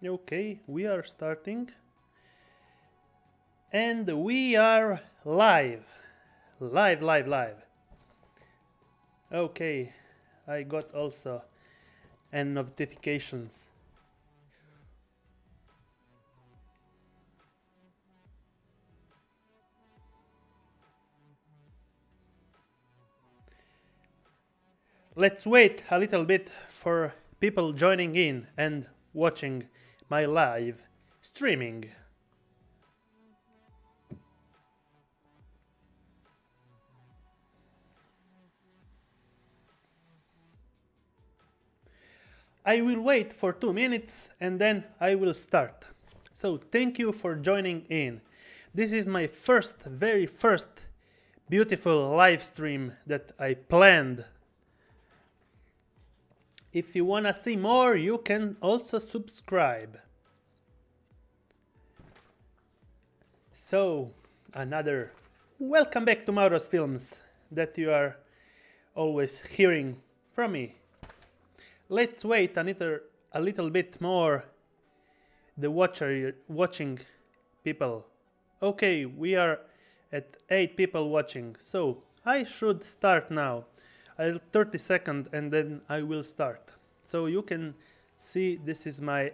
Okay, we are starting. And we are live. Live. Okay, I got also and notifications. Let's wait a little bit for people joining in and watching my live streaming. I will wait for 2 minutes and then I will start. So thank you for joining in. This is my very first beautiful live stream that I planned. If you wanna see more, you can also subscribe. So, another welcome back to MAURO'S films that you are always hearing from me. Let's wait a little bit more the watching people. Okay, we are at 8 people watching, so I should start now. I'll 30 seconds and then I will start. So you can see this is my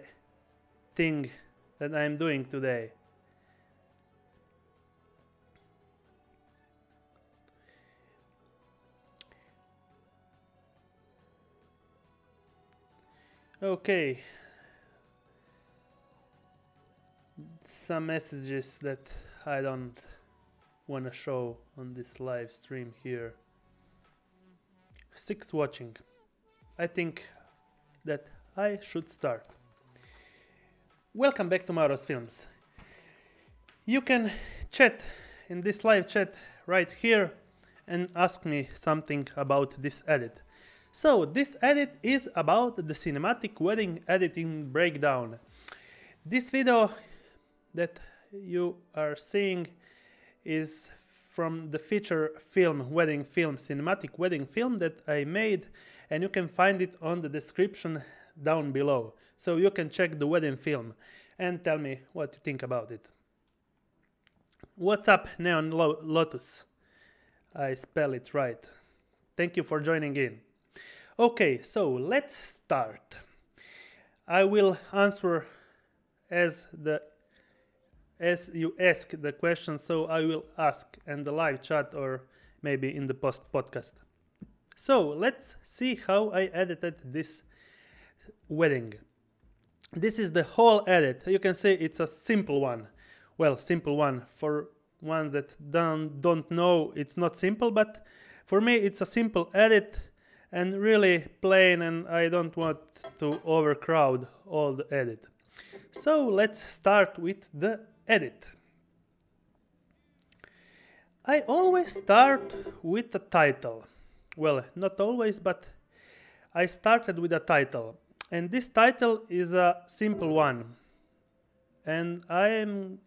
thing that I'm doing today. Okay. Some messages that I don't want to show on this live stream here. 6 watching. I think that I should start. Welcome back to MAURO'S films. You can chat in this live chat right here and ask me something about this edit. So this edit is about the cinematic wedding editing breakdown. This video that you are seeing is from the feature film, wedding film, cinematic wedding film that I made, and you can find it on the description down below. So you can check the wedding film and tell me what you think about it. What's up, Neon Lotus? I spell it right. Thank you for joining in. Okay, so let's start. I will answer as you ask the question, so I will ask in the live chat or maybe in the podcast. So let's see how I edited this wedding. This is the whole edit. You can say it's a simple one. Well, simple one. For ones that don't know, it's not simple, but for me it's a simple edit and really plain, and I don't want to overcrowd all the edit. So let's start with the edit. I always start with the title. Well, not always, but I started with a title. And this title is a simple one. And I'm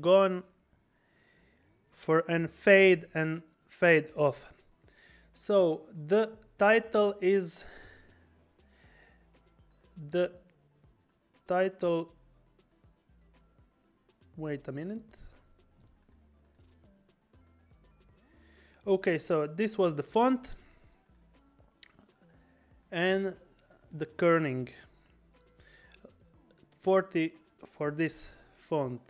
gone for and fade off. So the title is wait a minute. Okay, so this was the font and the kerning 40 for this font.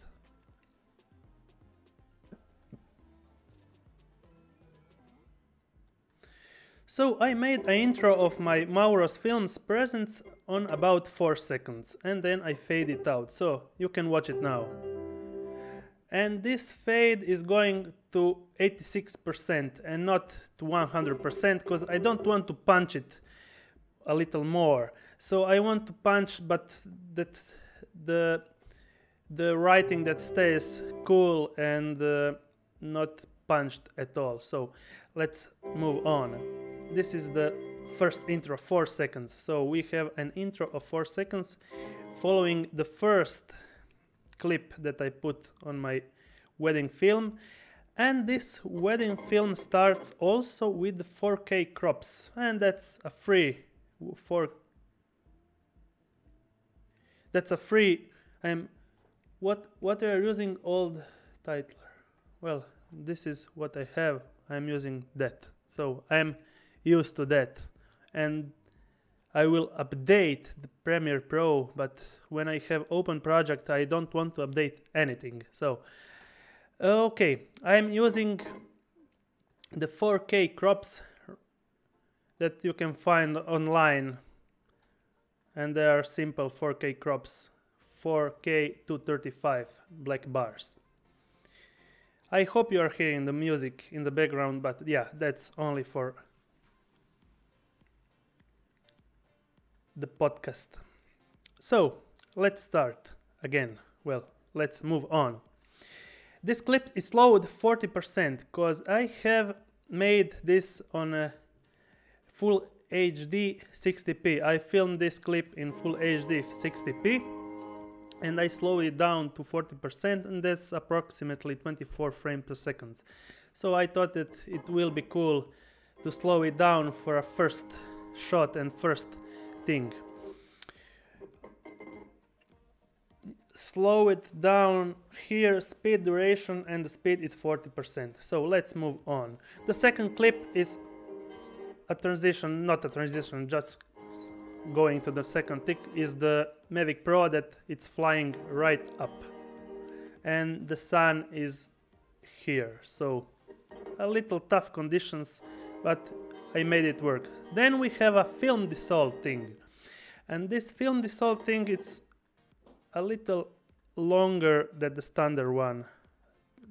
So I made an intro of my MAURO'S films presents on about 4 seconds and then I fade it out, so you can watch it now. And this fade is going to 86% and not to 100% because I don't want to punch it a little more. So I want to punch, but that the writing that stays cool and not punched at all. So let's move on. This is the first intro, 4 seconds. So we have an intro of 4 seconds following the first clip that I put on my wedding film, and this wedding film starts also with the 4K crops, and that's a free That's a free. What are you using old title? Well, this is what I have. I'm using that, so I'm used to that, and I will update the Premiere Pro. But when I have open project, I don't want to update anything. So okay, I'm using the 4K crops that you can find online, and they are simple 4K crops, 4K 235 black bars. I hope you are hearing the music in the background, but yeah, that's only for the podcast. So let's start again. Well, let's move on. This clip is slowed 40% because I have made this on a full HD 60p. I filmed this clip in full HD 60p and I slowed it down to 40%, and that's approximately 24 frames per second. So I thought that it will be cool to slow it down for a first shot and first thing. Slow it down here, speed, duration, and the speed is 40%. So let's move on. The second clip is a transition, not a transition, just going to the second tick, is the Mavic Pro that it's flying right up. And the sun is here. So a little tough conditions, but I made it work. Then we have a film dissolve thing. And this film dissolve thing, it's a little longer than the standard one.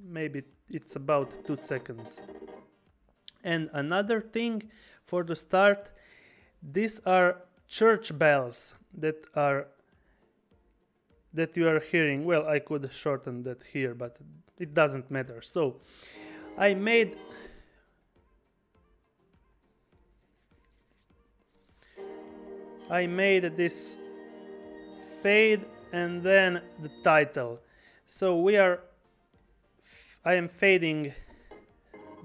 Maybe it's about 2 seconds. And another thing for the start, these are church bells that you are hearing. Well, I could shorten that here, but it doesn't matter. So I made this fade and then the title. So I am fading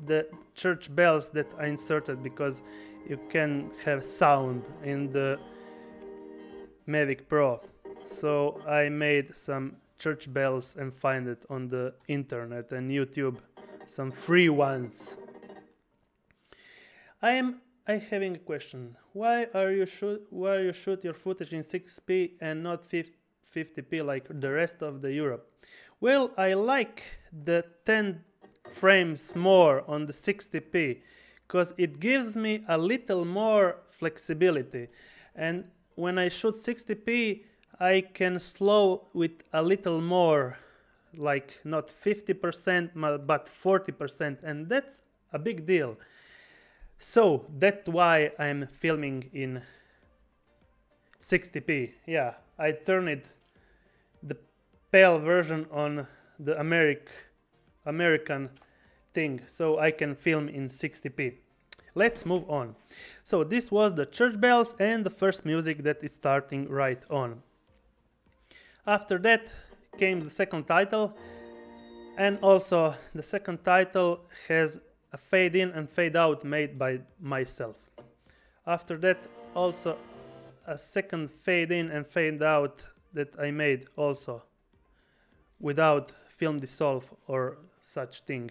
the church bells that I inserted because you can have sound in the Mavic Pro. So I made some church bells and find it on the internet and YouTube, some free ones. I having a question. Why you shoot your footage in 6p and not 50p like the rest of the Europe? Well, I like the 10 frames more on the 60p because it gives me a little more flexibility, and when I shoot 60p I can slow with a little more, like not 50% but 40%, and that's a big deal. So that's why I'm filming in 60p. Yeah, I turned the PAL version on the American thing, so I can film in 60p. Let's move on. So this was the church bells and the first music that is starting right on. After that came the second title, and also the second title has a fade in and fade out made by myself. After that also a second fade in and fade out that I made also without film dissolve or such thing.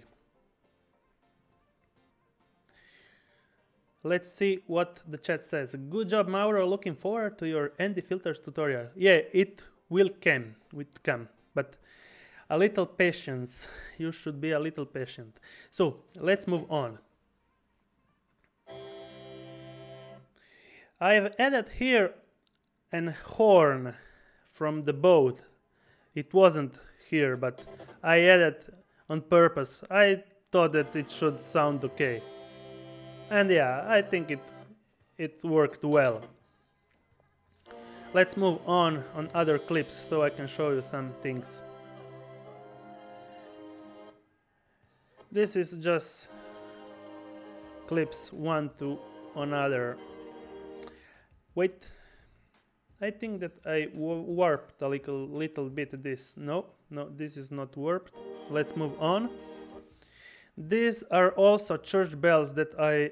Let's see what the chat says. Good job, Mauro. Looking forward to your ND filters tutorial. Yeah, it will come, but a little patience. You should be a little patient. So let's move on. I've added here an horn from the boat. It wasn't here, but I added on purpose. I thought that it should sound okay. And yeah, I think it worked well. Let's move on other clips so I can show you some things. This is just clips one to another. Wait, I think that I warped a little bit this. No, this is not warped. Let's move on. These are also church bells that I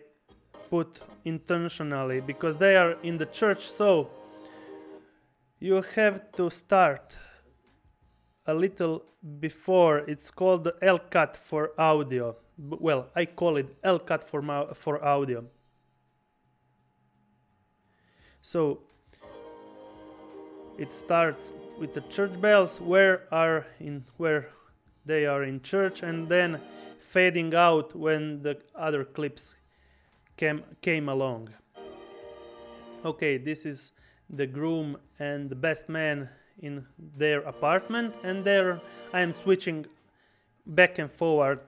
put intentionally because they are in the church, so you have to start a little before. It's called the L cut for audio. Well, I call it L cut for audio. So it starts with the church bells where they are in church, and then fading out when the other clips came along. Okay, this is the groom and the best man in their apartment, and there I am switching back and forward,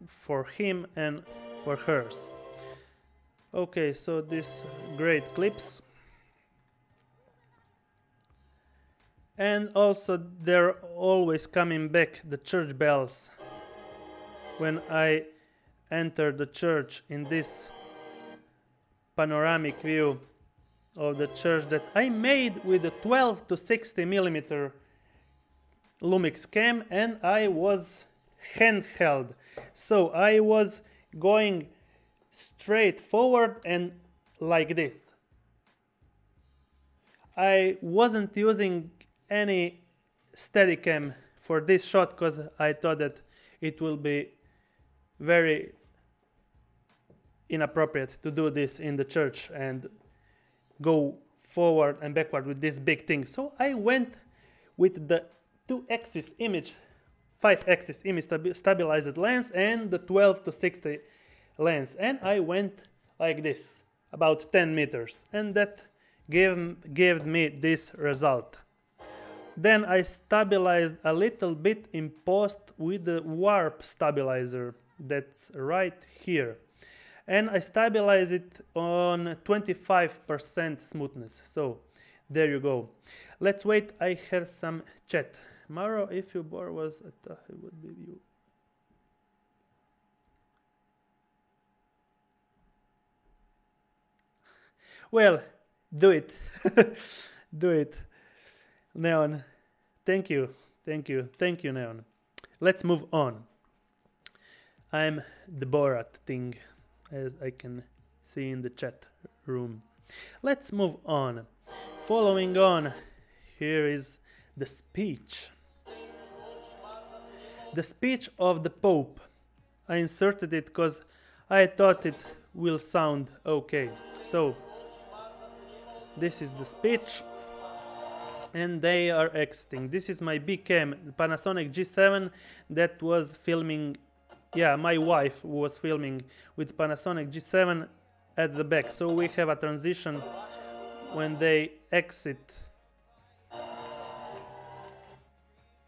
for him and for hers. Okay, so these great clips. And also they're always coming back, the church bells, when I enter the church in this panoramic view of the church that I made with a 12 to 60 millimeter Lumix cam, and I was handheld. So I was going straight forward and like this. I wasn't using any Steadicam for this shot because I thought that it will be very inappropriate to do this in the church and go forward and backward with this big thing. So I went with the 2-axis image, 5-axis image stabilized lens and the 12 to 60 lens, and I went like this about 10 meters, and that gave me this result. Then I stabilized a little bit in post with the warp stabilizer that's right here, and I stabilize it on 25% smoothness. So there you go. Let's wait, I have some chat. Mauro, if your board was it would be you. Well, do it. Do it. Neon, thank you, Neon. Let's move on. I'm the Borat thing, as I can see in the chat room. Let's move on. Following on, here is the speech. The speech of the Pope. I inserted it because I thought it will sound okay. So, this is the speech. And they are exiting. This is my big cam, Panasonic G7 that was filming. Yeah, my wife was filming with Panasonic G7 at the back. So we have a transition when they exit.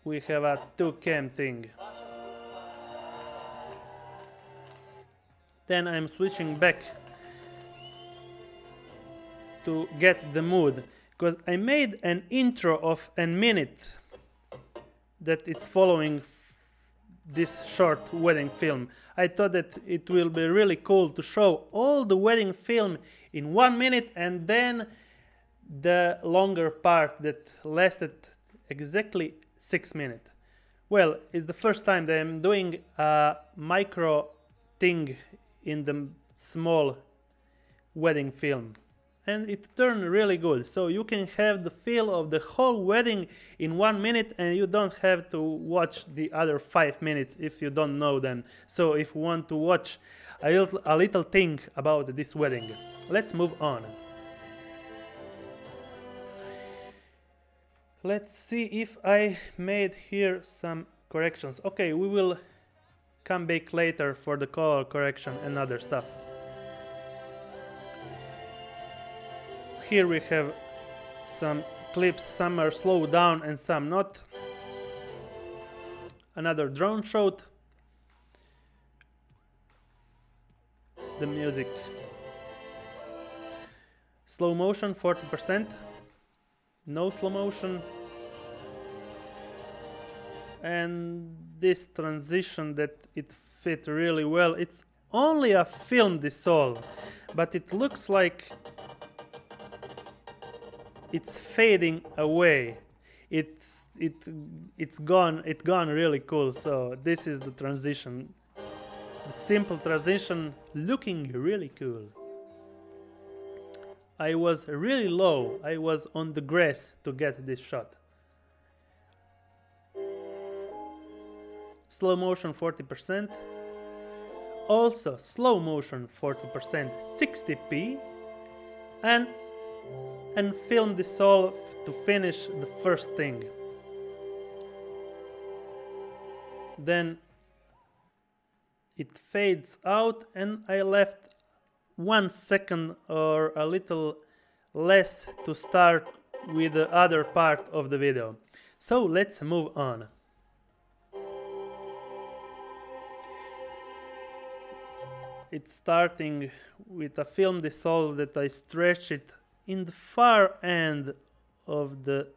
We have a 2-cam thing. Then I'm switching back to get the mood, because I made an intro of a minute that it's following this short wedding film. I thought that it will be really cool to show all the wedding film in 1 minute, and then the longer part that lasted exactly 6 minutes. Well, it's the first time that I'm doing a micro thing in the small wedding film, and it turned really good. So you can have the feel of the whole wedding in 1 minute, and you don't have to watch the other 5 minutes if you don't know them. So if you want to watch a little thing about this wedding, let's move on. Let's see if I made here some corrections. Okay, we will come back later for the color correction and other stuff. Here we have some clips, some are slowed down and some not. Another drone shot. The music. Slow motion 40%. No slow motion. And this transition that it fit really well. It's only a film dissolve, but it looks like it's fading away. It's gone really cool. So this is the transition. The simple transition looking really cool. I was really low. I was on the grass to get this shot. Slow motion 40%. Also slow motion 40%, 60p. And film dissolve to finish the first thing. Then it fades out and I left 1 second or a little less to start with the other part of the video. So let's move on. It's starting with a film dissolve that I stretch it in the far end of the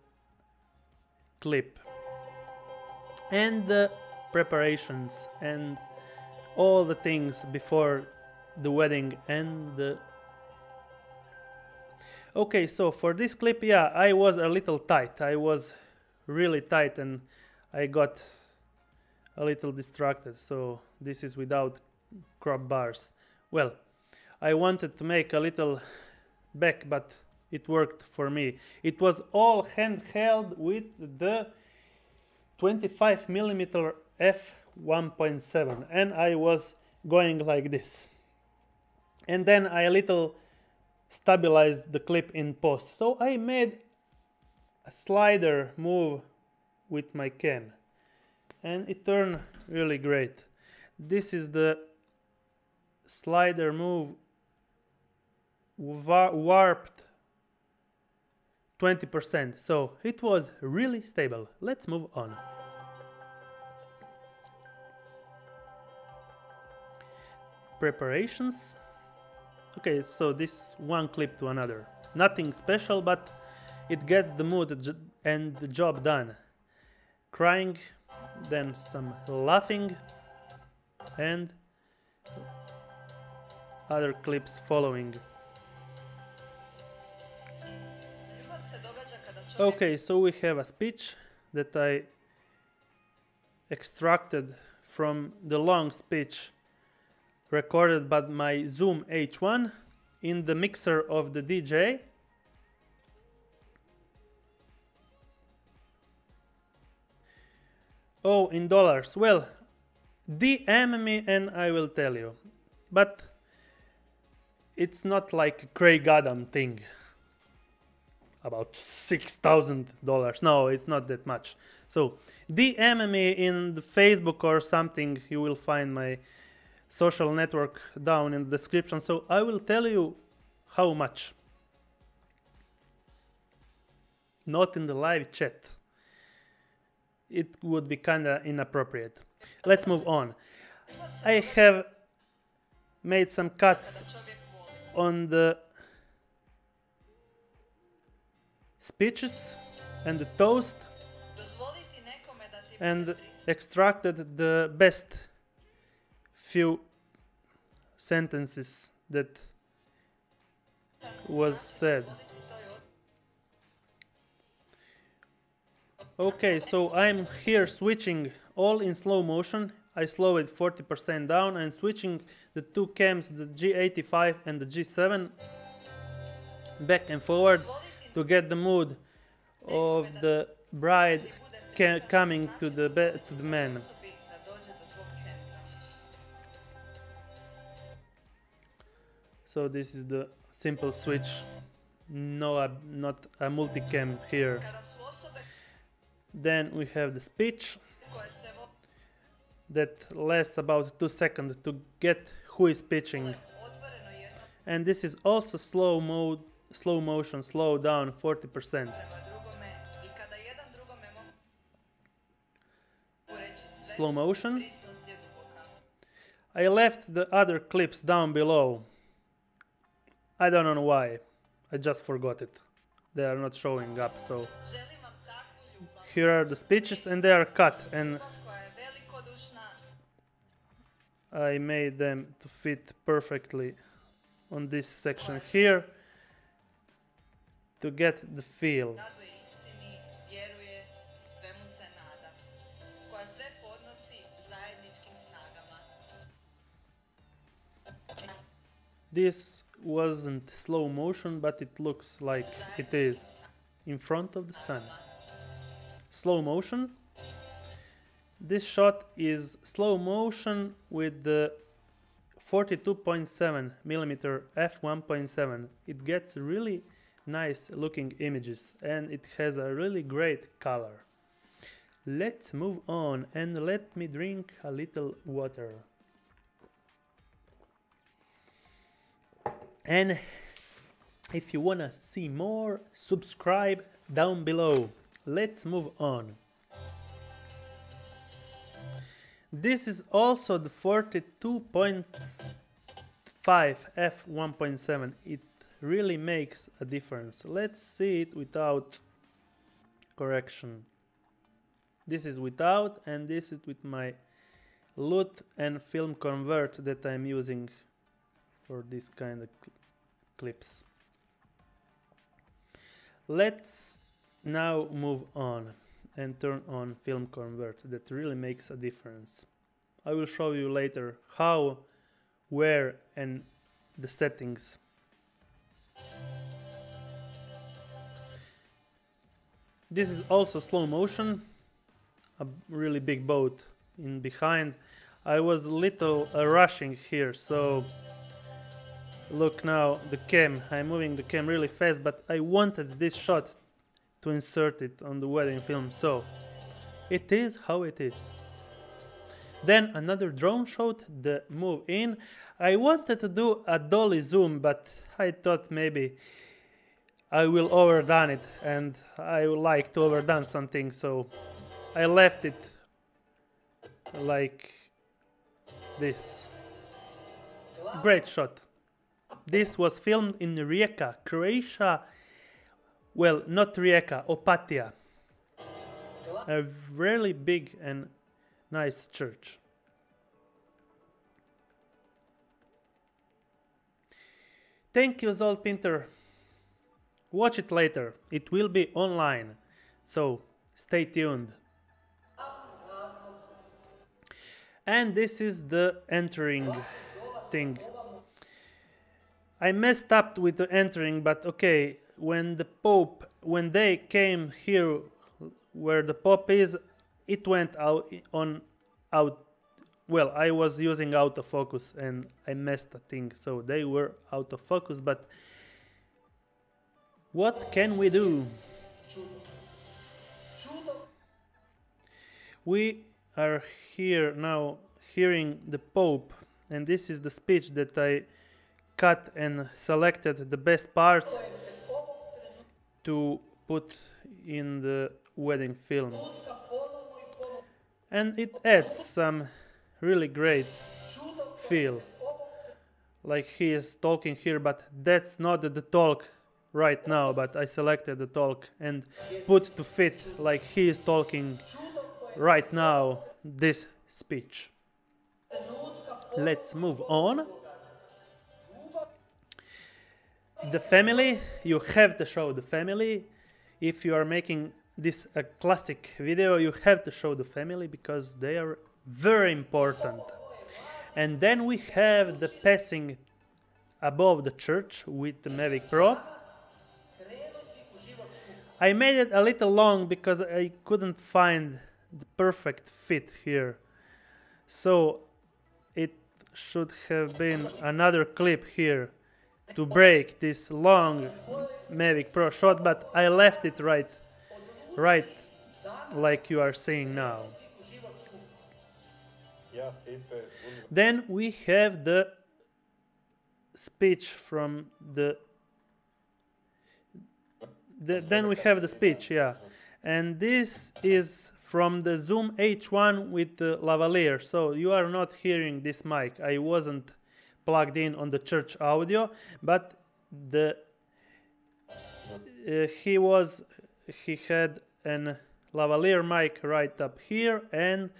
clip. And the preparations and all the things before the wedding and the... Okay, so for this clip, yeah, I was a little tight. I was really tight and I got a little distracted. So this is without crop bars. Well, I wanted to make a little back, but it worked for me. It was all handheld with the 25mm f1.7 and I was going like this. And then I a little stabilized the clip in post. So I made a slider move with my cam and it turned really great. This is the slider move warped 20%, so it was really stable. Let's move on. Preparations. Okay, so this one clip to another. Nothing special, but it gets the mood and the job done. Crying, then some laughing, and other clips following. Okay, so we have a speech that I extracted from the long speech recorded by my Zoom H1 in the mixer of the DJ. Oh, in dollars. Well, DM me and I will tell you. But it's not like a Craig Adam thing. About $6,000. No, it's not that much. So DM me in the Facebook or something. You will find my social network down in the description. So I will tell you how much. Not in the live chat. It would be kinda inappropriate. Let's move on. I have made some cuts on the speeches and the toast and extracted the best few sentences that was said. Okay, so I'm here switching all in slow motion. I slow it 40% down and switching the two cams, the G85 and the G7, back and forward to get the mood of the bride coming to the man. So this is the simple switch. No, not a multicam here. Then we have the speech that lasts about 2 seconds to get who is pitching. And this is also slow motion, slow down 40%. Slow motion. I left the other clips down below. I don't know why. I just forgot it. They are not showing up, so here are the speeches and they are cut and I made them to fit perfectly on this section here to get the feel. This wasn't slow motion, but it looks like it is in front of the sun. Slow motion. This shot is slow motion with the 42.7mm f1.7. It gets really nice looking images and it has a really great color. Let's move on and let me drink a little water. And if you wanna see more, subscribe down below. Let's move on. This is also the 42.5 f1.7. It really makes a difference. Let's see it without correction. This is without, and this is with my LUT and film convert that I'm using for this kind of clips. Let's now move on and turn on film convert. That really makes a difference. I will show you later how, where, and the settings. This is also slow motion, a really big boat in behind. I was a little rushing here, so look now the cam. I'm moving the cam really fast, but I wanted this shot to insert it on the wedding film, so it is how it is. Then another drone shot, the move in. I wanted to do a dolly zoom, but I thought maybe I will overdone it, and I would like to overdone something, so I left it like this. Great shot. This was filmed in Rijeka, Croatia. Well, not Rijeka, Opatija. A really big and nice church. Thank you, Zolt Pinter. Watch it later. It will be online. So stay tuned. And this is the entering thing. I messed up with the entering, but okay. When they came here where the Pope is, it went out. Well, I was using autofocus and I messed the thing, so they were out of focus, but what can we do? We are here now hearing the Pope, and this is the speech that I cut and selected the best parts to put in the wedding film. And it adds some really great feel. Like he is talking here, but that's not the talk right now, but I selected the talk and put to fit like he is talking right now, this speech. Let's move on. The family, you have to show the family. If you are making this a classic video, you have to show the family because they are very important. And then we have the passing above the church with the Mavic Pro. I made it a little long because I couldn't find the perfect fit here. So it should have been another clip here to break this long Mavic Pro shot, but I left it right like you are seeing now. Then we have the speech from then we have the speech, yeah. And this is from the Zoom H1 with the lavalier, so you are not hearing this mic. I wasn't plugged in on the church audio, but he had an lavalier mic right up here, and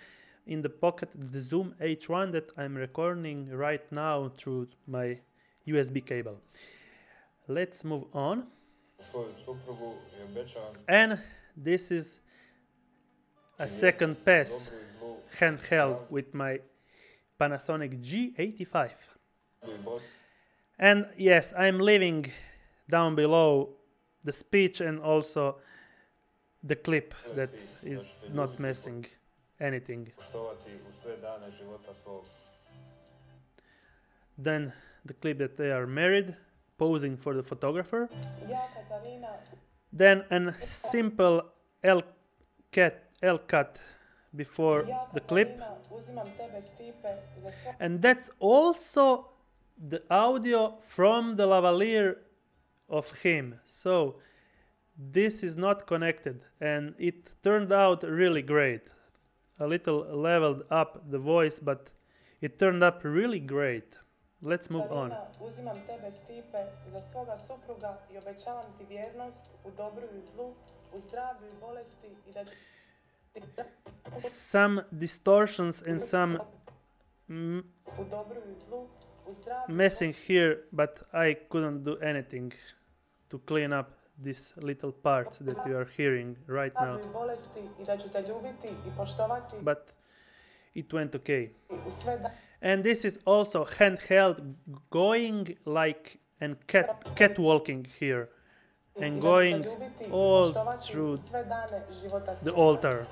in the pocket the Zoom H1 that I'm recording right now through my USB cable. Let's move on. And this is a second pass handheld with my Panasonic G85. And yes, I'm leaving down below the speech and also the clip that is not missing anything. Then the clip that they are married, posing for the photographer. Then a simple L cut before the clip. And that's also the audio from the lavalier of him. So this is not connected, and it turned out really great. A little leveled up the voice, but it turned up really great. Let's move on. Some distortions and some messing here, but I couldn't do anything to clean up this little part that you are hearing right now. But it went okay. And this is also handheld, going like and catwalking here, and going all through the altar.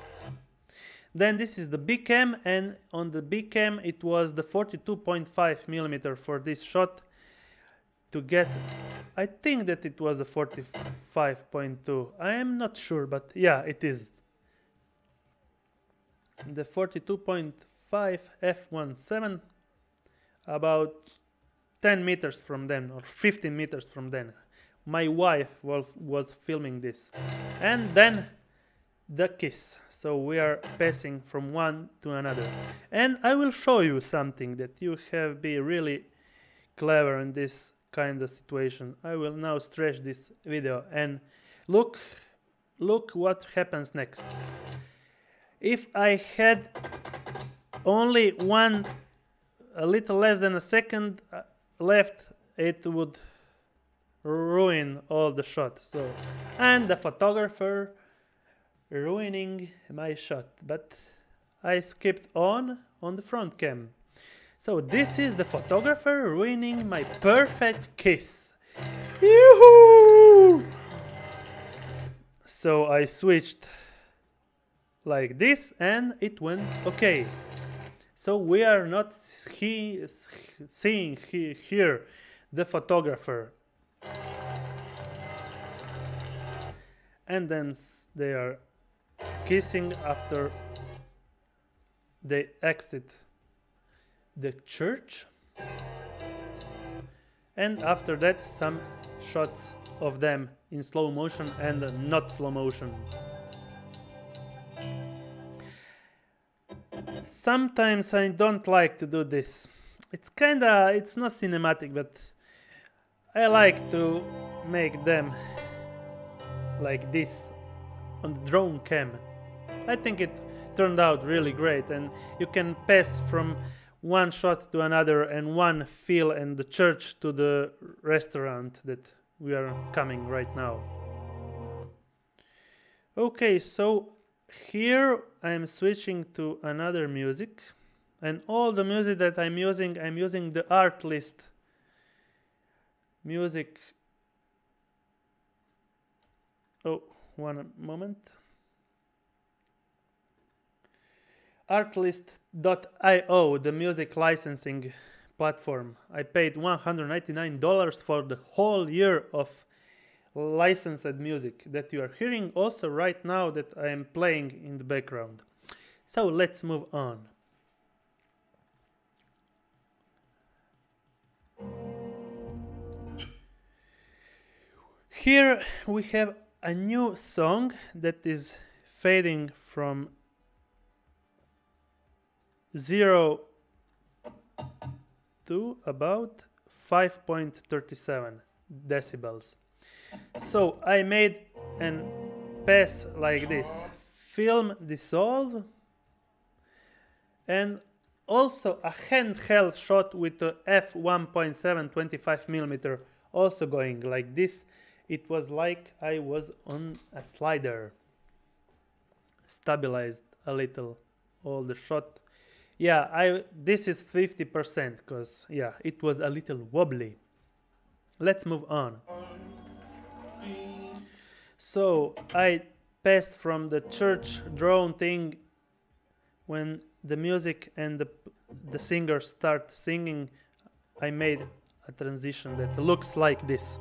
Then this is the big cam, and on the big cam it was the 42.5mm for this shot to get, I think that it was a 45.2. I am not sure, but yeah, it is. The 42.5 f1.7, about 10 meters from them, or 15 meters from them. My wife was filming this. And then the kiss. So we are passing from one to another. And I will show you something that you have been really clever in this kind of situation. I will now stretch this video and look what happens next. If I had only a little less than a second left, it would ruin all the shot. So, and the photographer ruining my shot, but I skipped on the front cam. So this is the photographer ruining my perfect kiss. Yoo-hoo! So I switched like this and it went okay. So we are not seeing here the photographer. And then they are kissing after they exit the church, and after that some shots of them in slow motion and not slow motion. Sometimes I don't like to do this. It's not cinematic, but I like to make them like this on the drone cam. I think it turned out really great, and you can pass from one shot to another and one feel and the church to the restaurant that we are coming right now. Okay, so here I'm switching to another music, and all the music that I'm using the Artlist music. Oh, one moment. Artlist.io, the music licensing platform. I paid $199 for the whole year of licensed music that you are hearing also right now that I am playing in the background. So let's move on. Here we have a new song that is fading from 0 to about 5.37 decibels. So I made an pass like this: film, dissolve, and also a handheld shot with a f1.7 25mm, also going like this. It was like I was on a slider. Stabilized a little all the shot. Yeah, this is 50% because yeah, it was a little wobbly. let's move on. So I passed from the church drone thing when the music and the singers start singing. I made a transition that looks like this.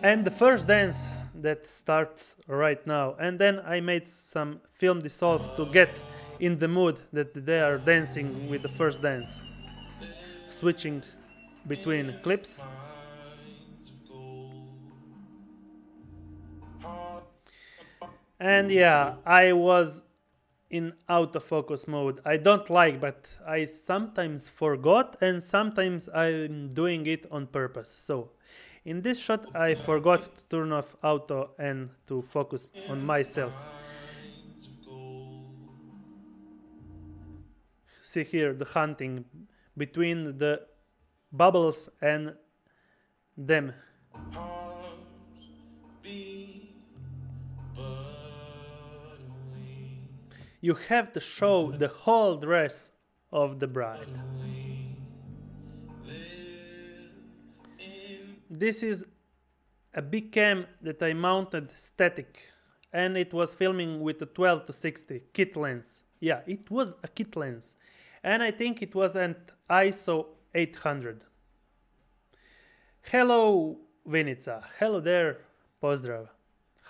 And the first dance that starts right now. And then I made some film dissolve to get in the mood that they are dancing with the first dance. Switching between clips. And yeah, I was in autofocus mode. I don't like, but I sometimes forgot and sometimes I'm doing it on purpose. So in this shot I forgot to turn off auto and to focus on myself. See here the hunting between the bubbles and them. You have to show the whole dress of the bride. This is a big cam that I mounted static, and it was filming with a 12 to 60 kit lens. Yeah, it was a kit lens, and I think it was an ISO 800. Hello Vinica, hello there, pozdrav.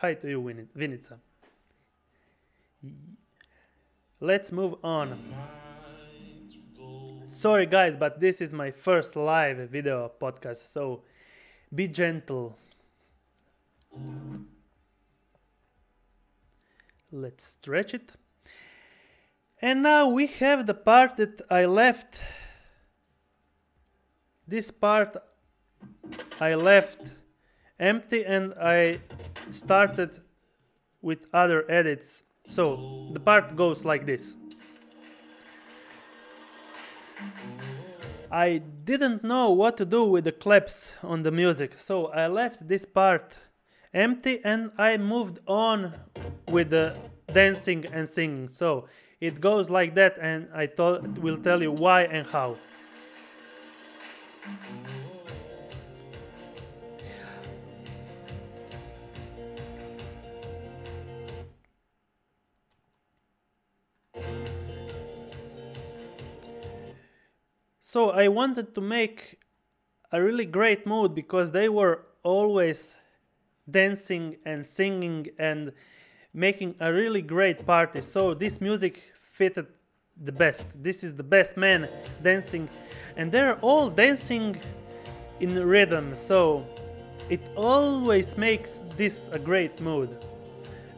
Hi to you Vinica. Let's move on. Sorry guys, but this is my first live video podcast, so be gentle. Let's stretch it. And now we have the part that I left. This part I left empty and I started with other edits. So the part goes like this. I didn't know what to do with the claps on the music, so I left this part empty and I moved on with the dancing and singing. So it goes like that, and I will tell you why and how. So I wanted to make a really great mood because they were always dancing and singing and making a really great party. So this music fitted the best. This is the best man dancing, and they're all dancing in rhythm. So it always makes this a great mood.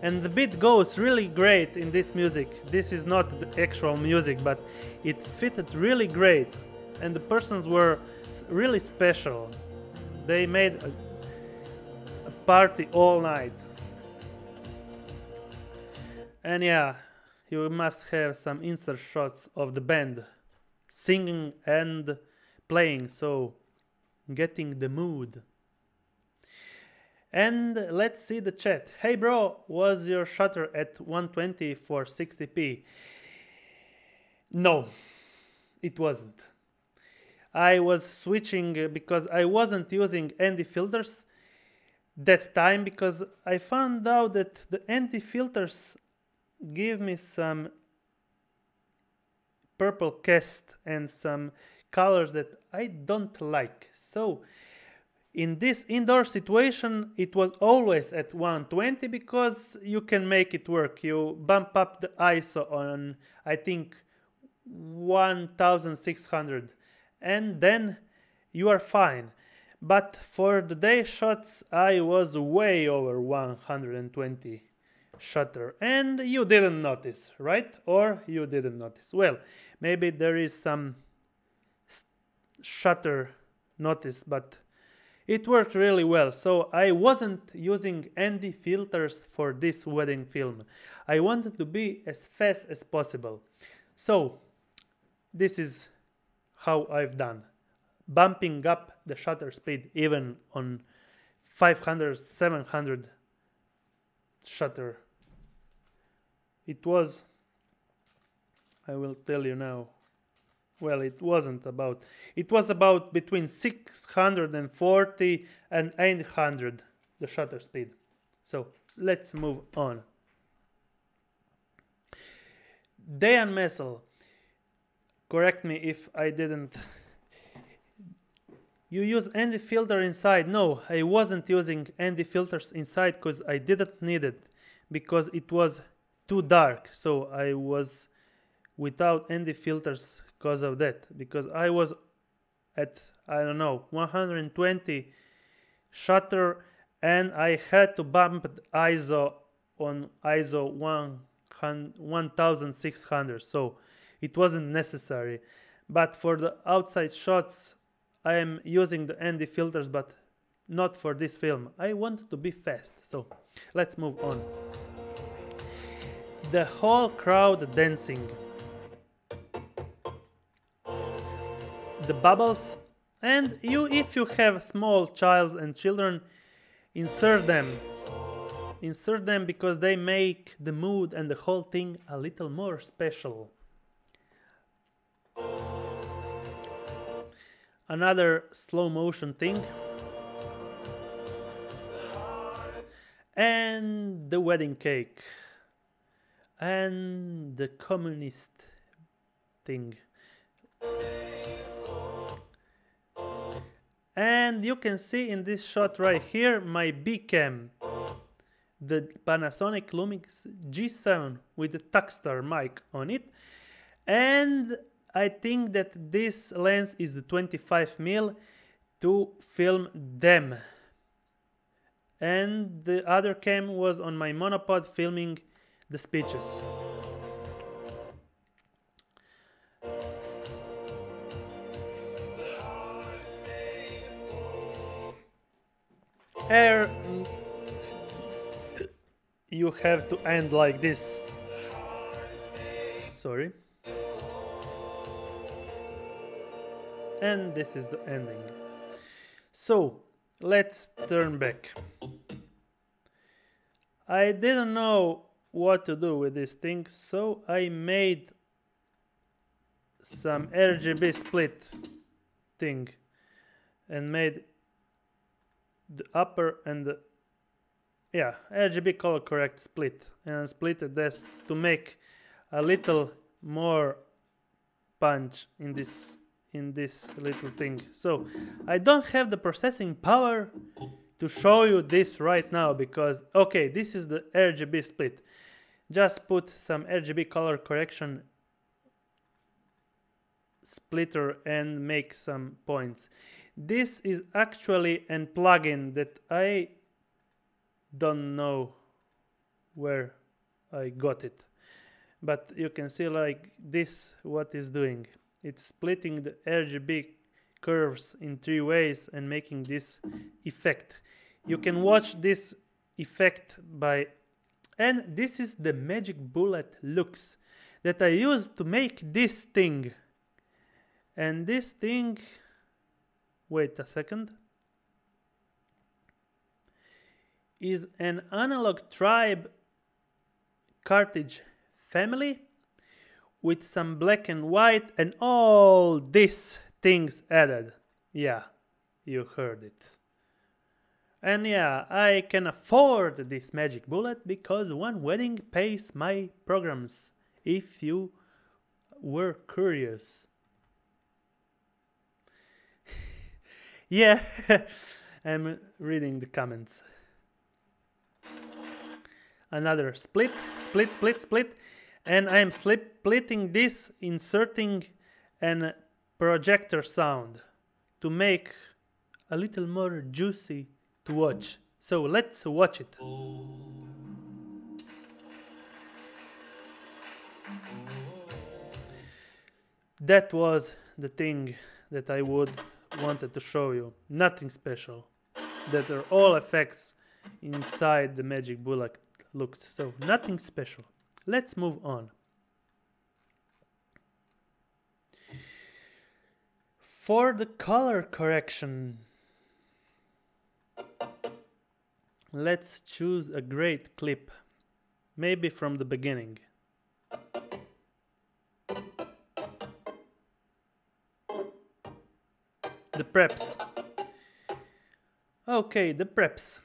And the beat goes really great in this music. This is not the actual music, but it fitted really great. And the persons were really special. They made a party all night. And yeah, you must have some insert shots of the band singing and playing, so getting the mood. And let's see the chat. Hey bro, was your shutter at 120 for 60p? No, it wasn't. I was switching because I wasn't using ND filters that time, because I found out that the ND filters give me some purple cast and some colors that I don't like. So in this indoor situation it was always at 120 because you can make it work. You bump up the ISO on, I think, 1600 and then you are fine. But for the day shots I was way over 120 shutter, and you didn't notice, right? Or you didn't notice. Well, maybe there is some shutter notice, but it worked really well. So I wasn't using ND filters for this wedding film. I wanted to be as fast as possible. So this is how I've done, bumping up the shutter speed even on 500, 700 shutter. It was, I will tell you now, Well, it wasn't about. It was about between 640 and 800, the shutter speed. So let's move on. Dayan Messel, correct me if I didn't. You use ND filter inside. No, I wasn't using ND filters inside because I didn't need it, because it was too dark. So I was without ND filters because of that, because I was at, I don't know, 120 shutter, and I had to bump ISO on ISO 1600, so it wasn't necessary. But for the outside shots I am using the ND filters, but not for this film. I want to be fast, so let's move on. The whole crowd dancing, the bubbles, and you, if you have small child and children, insert them because they make the mood and the whole thing a little more special. Another slow motion thing, and the wedding cake, and the communist thing. And you can see in this shot right here my B-cam, the Panasonic Lumix G7 with the Tuxstar mic on it, and I think that this lens is the 25mm to film them, and the other cam was on my monopod filming the speeches. Air, you have to end like this. Sorry. And this is the ending. So let's turn back. I didn't know what to do with this thing, so I made some RGB split thing and made the upper and the RGB color correct split, and splitted this to make a little more punch in this little thing. So I don't have the processing power to show you this right now, because okay, this is the RGB split. Just put some RGB color correction splitter and make some points. This is actually a plugin that I don't know where I got it, but you can see like this what is doing. It's splitting the RGB curves in 3 ways and making this effect. You can watch this effect by, and this is the magic bullet looks that I used to make this thing. And this thing, wait a second, is an Analog Tribe cartridge family with some black and white and all these things added. Yeah, you heard it. And yeah, I can afford this magic bullet because one wedding pays my programs, if you were curious. Yeah, I'm reading the comments. Another split, and I'm splitting this, inserting an projector sound to make a little more juicy to watch. So let's watch it. That was the thing that I wanted to show you. Nothing special. That are all effects inside the magic bullet looks. So nothing special. Let's move on. For the color correction, let's choose a great clip, maybe from the beginning. the preps. Okay, the preps.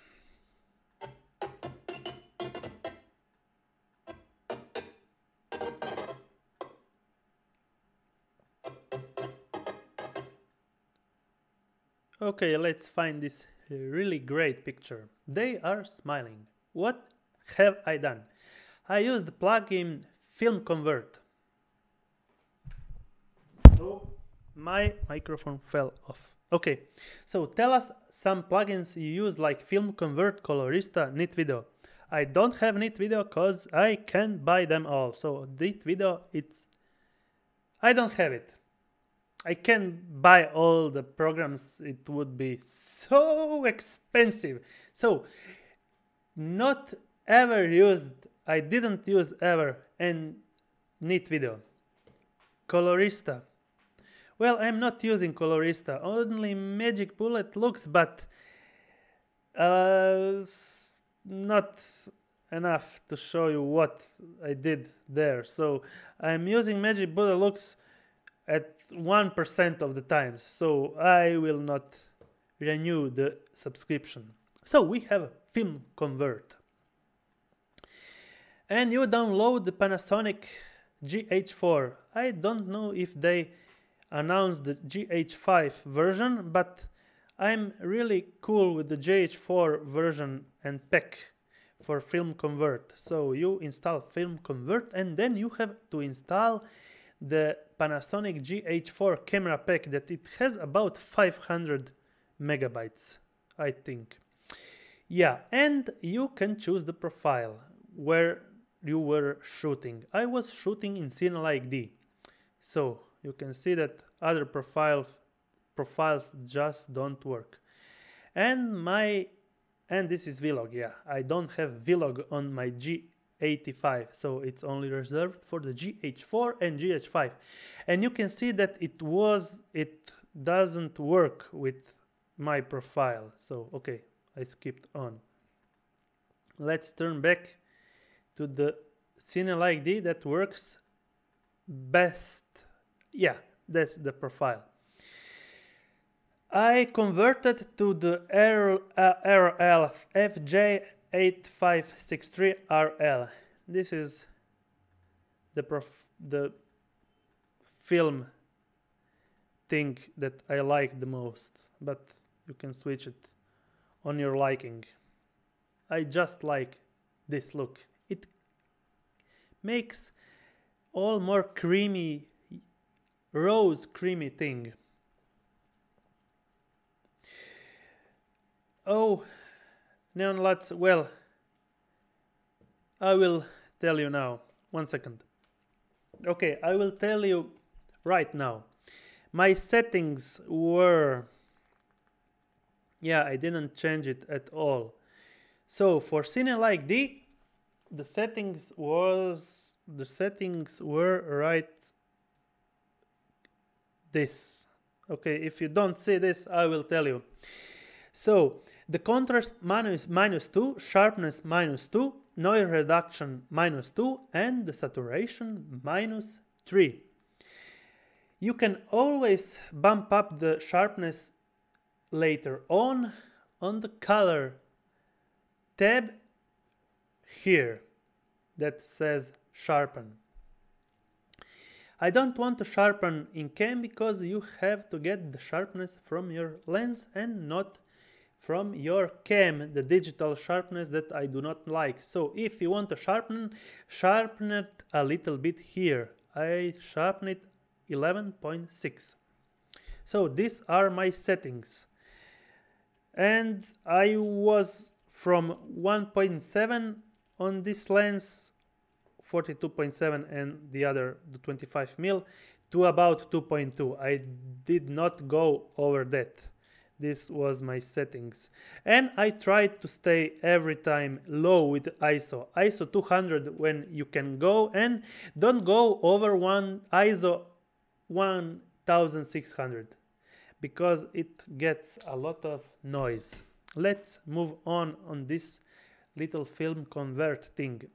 Okay, let's find this really great picture. They are smiling. What have I done? I used the plugin Film Convert. Oh, my microphone fell off. Okay, so tell us some plugins you use like Film Convert, Colorista, Neat Video. I don't have Neat Video because I can't buy them all. So Neat Video, I don't have it. I can buy all the programs, it would be so expensive. So, not ever used, I didn't use ever and Neat Video. Colorista. Well, I'm not using Colorista, only Magic Bullet looks, but not enough to show you what I did there. So, I'm using Magic Bullet looks at 1% of the times, so I will not renew the subscription. So we have Film Convert. And you download the Panasonic GH4. I don't know if they announced the GH5 version, but I'm really cool with the GH4 version and pack for Film Convert. So you install Film Convert and then you have to install the Panasonic GH4 camera pack that it has about 500 megabytes, I think. Yeah, and you can choose the profile where you were shooting. I was shooting in Cinelike D, so you can see that other profiles just don't work. And this is Vlog. Yeah, I don't have Vlog on my G85, so it's only reserved for the GH4 and GH5. And you can see that it doesn't work with my profile. So okay, I skipped on. Let's turn back to the Cinelike D that works best. Yeah, that's the profile. I converted to the RL FJ8563RL. This is the film thing that I like the most, but you can switch it on your liking. I just like this look. It makes all more creamy, rose creamy thing. Oh, Neon Lads, well, I will tell you now. 1 second. Okay, I will tell you right now. My settings were... Yeah, I didn't change it at all. So for Cinelike D, the settings were right this. Okay, if you don't see this, I will tell you. So the contrast is -2, sharpness -2, noise reduction -2, and the saturation -3. You can always bump up the sharpness later on the color tab here that says sharpen. I don't want to sharpen in cam because you have to get the sharpness from your lens and not from your cam, the digital sharpness that I do not like. So if you want to sharpen it a little bit here. I sharpen it 11.6. So these are my settings. And I was from 1.7 on this lens, 42.7 and the other, the 25mm, to about 2.2. I did not go over that. This was my settings. And I tried to stay every time low with ISO. ISO 200 when you can go, and don't go over ISO 1600 because it gets a lot of noise. Let's move on this little film convert thing.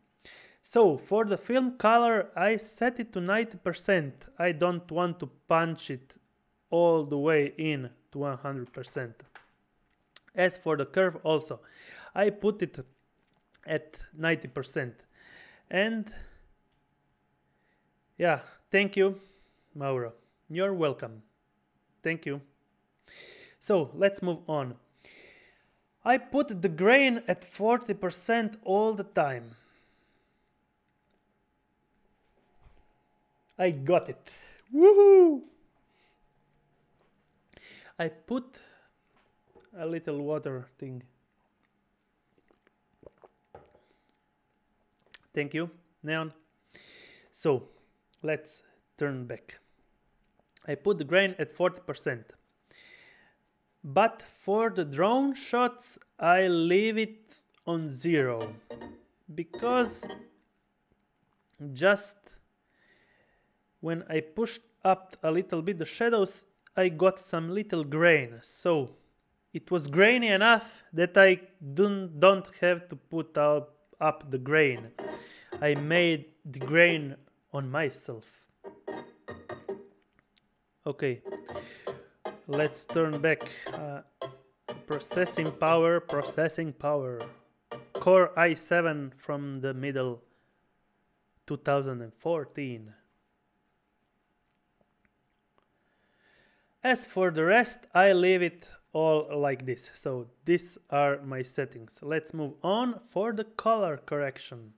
So for the film color, I set it to 90%. I don't want to punch it all the way in to 100%. As for the curve also, I put it at 90%. And yeah, thank you, Mauro. You're welcome. Thank you. So let's move on. I put the grain at 40% all the time. I got it. Woohoo! I put a little water thing. Thank you, Neon. So let's turn back. I put the grain at 40%. But for the drone shots, I leave it on 0. Because just when I pushed up a little bit the shadows, I got some little grain. So it was grainy enough that I don't have to put up the grain. I made the grain on myself. Okay, let's turn back. Processing power. Core i7 from the middle 2014. As for the rest, I leave it all like this. So these are my settings. Let's move on for the color correction.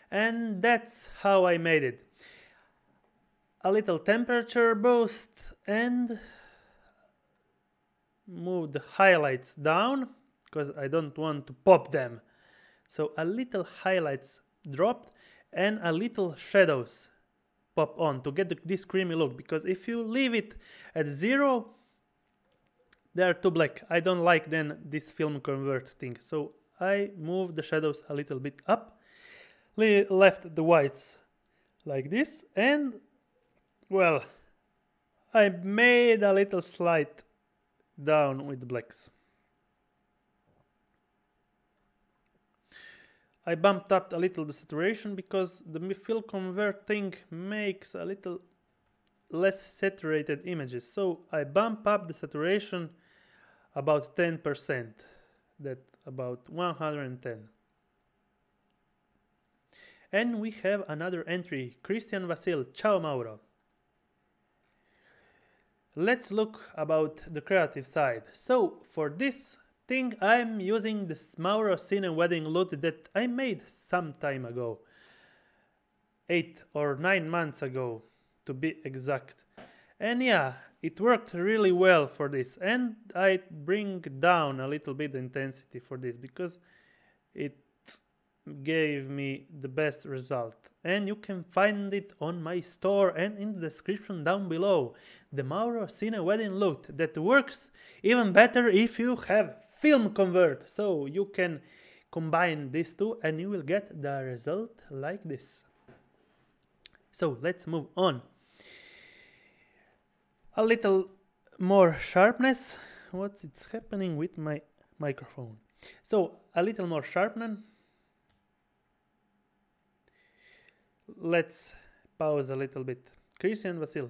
And that's how I made it. A little temperature boost and move the highlights down because I don't want to pop them. So a little highlights dropped and a little shadows pop on to get this creamy look, because if you leave it at 0, they are too black. I don't like then this film convert thing. So I move the shadows a little bit up, left the whites like this, and well, I made a little slide down with the blacks. I bumped up a little the saturation because the film convert thing makes a little less saturated images. So I bump up the saturation about 10%, that about 110. And we have another entry, Christian Vasil. Ciao Mauro. Let's look about the creative side. So for this thing I'm using this MAURO'S Cine Wedding loot that I made some time ago. 8 or 9 months ago to be exact. And yeah, it worked really well for this. And I bring down a little bit the intensity for this because it gave me the best result. And you can find it on my store and in the description down below. The MAURO'S Cine Wedding loot that works even better if you have film convert. So you can combine these two and you will get the result like this. So let's move on. A little more sharpness. What's happening with my microphone? So a little more sharpening. Let's pause a little bit. Christian Vasil.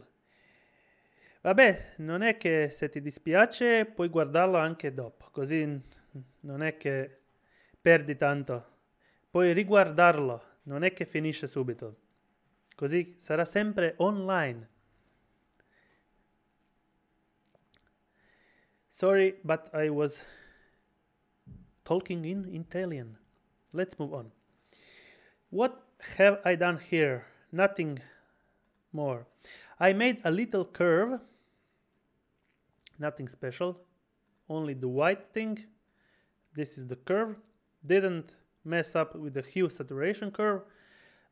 Vabbè, non è che se ti dispiace puoi guardarlo anche dopo, così non è che perdi tanto. Puoi riguardarlo, non è che finisce subito. Così sarà sempre online. Sorry, but I was talking in Italian. Let's move on. What have I done here? Nothing more. I made a little curve. Nothing special. Only the white thing. This is the curve. Didn't mess up with the hue saturation curve.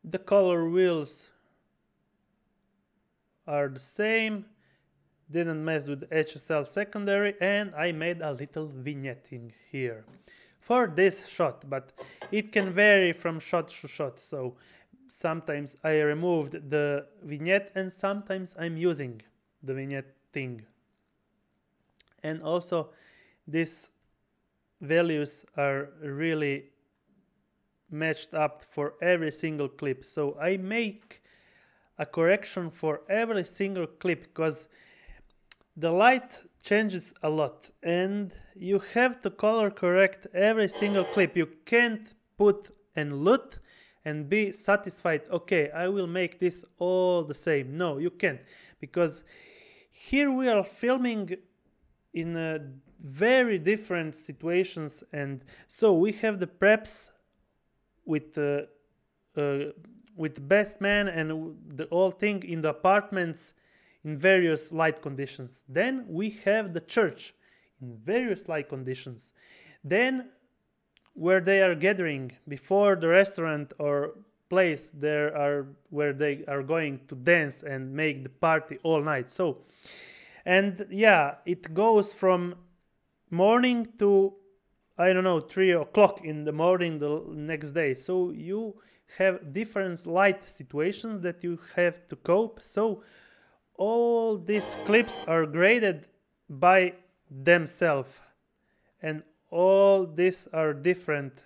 The color wheels are the same. Didn't mess with the HSL secondary, and I made a little vignetting here for this shot, but it can vary from shot to shot. So sometimes I removed the vignette and sometimes I'm using the vignette thing. And also these values are really matched up for every single clip. So I make a correction for every single clip because the light changes a lot and you have to color correct every single clip. You can't put and loot and be satisfied, okay, I will make this all the same. No, you can't, because here we are filming in very different situations, and so we have the preps with best man and the whole thing in the apartments in various light conditions. Then we have the church in various light conditions. Then where they are gathering before the restaurant or place where they are going to dance and make the party all night. So, and yeah, it goes from morning to, I don't know, 3 o'clock in the morning the next day. So you have different light situations that you have to cope. So all these clips are graded by themselves, and all these are different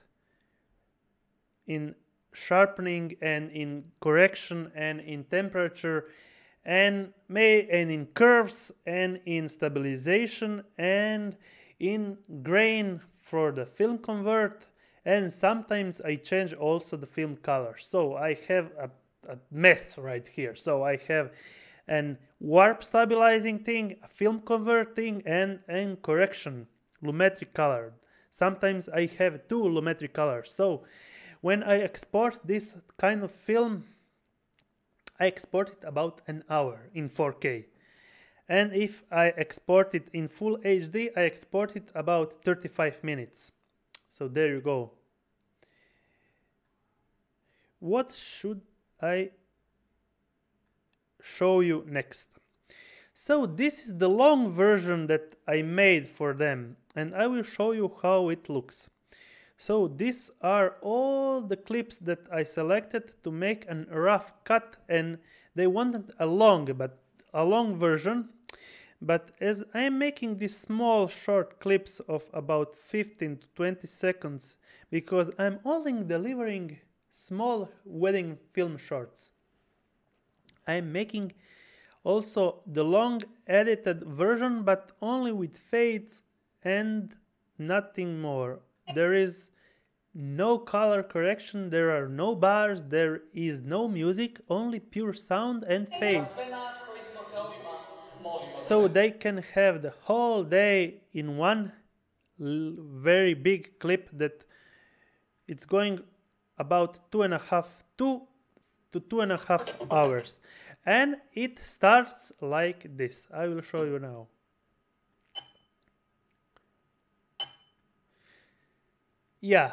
in sharpening and in correction and in temperature and in curves and in stabilization and in grain for the film convert, and sometimes I change also the film color. So I have a mess right here. So I have an warp stabilizing thing, a film converting, and correction, lumetric color. Sometimes I have 2 lumetric colors. So when I export this kind of film, I export it about an hour in 4K. And if I export it in full HD, I export it about 35 minutes. So there you go. What should I show you next? So this is the long version that I made for them, and I will show you how it looks. So these are all the clips that I selected to make a rough cut, and they wanted a long version. But as I am making these small short clips of about 15 to 20 seconds, because I'm only delivering small wedding film shorts, I'm making also the long edited version, but only with fades and nothing more. There is no color correction, there are no bars, there is no music, only pure sound and fades. So they can have the whole day in one very big clip that it's going about 2.5 to 2.5 hours. And it starts like this. I will show you now. Yeah.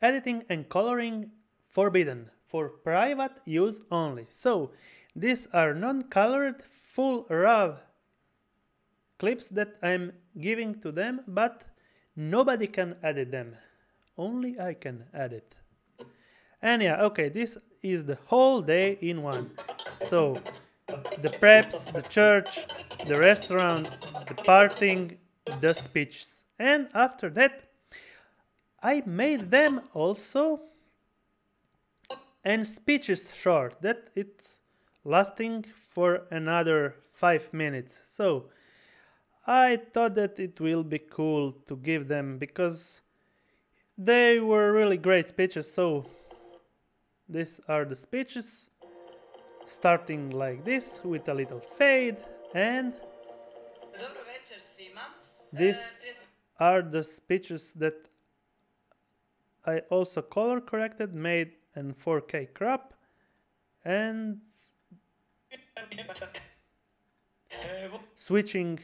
Editing and coloring forbidden, for private use only. So these are non-colored full RAW clips that I'm giving to them, but nobody can edit them. Only I can edit. And yeah, okay, this is the whole day in one. So the preps, the church, the restaurant, the partying, the speeches. And after that, I made them also and speeches short, that it's lasting for another 5 minutes. So I thought that it will be cool to give them, because they were really great speeches. So these are the speeches, starting like this with a little fade, and these are the speeches that I also color corrected, made in 4K crop, and switching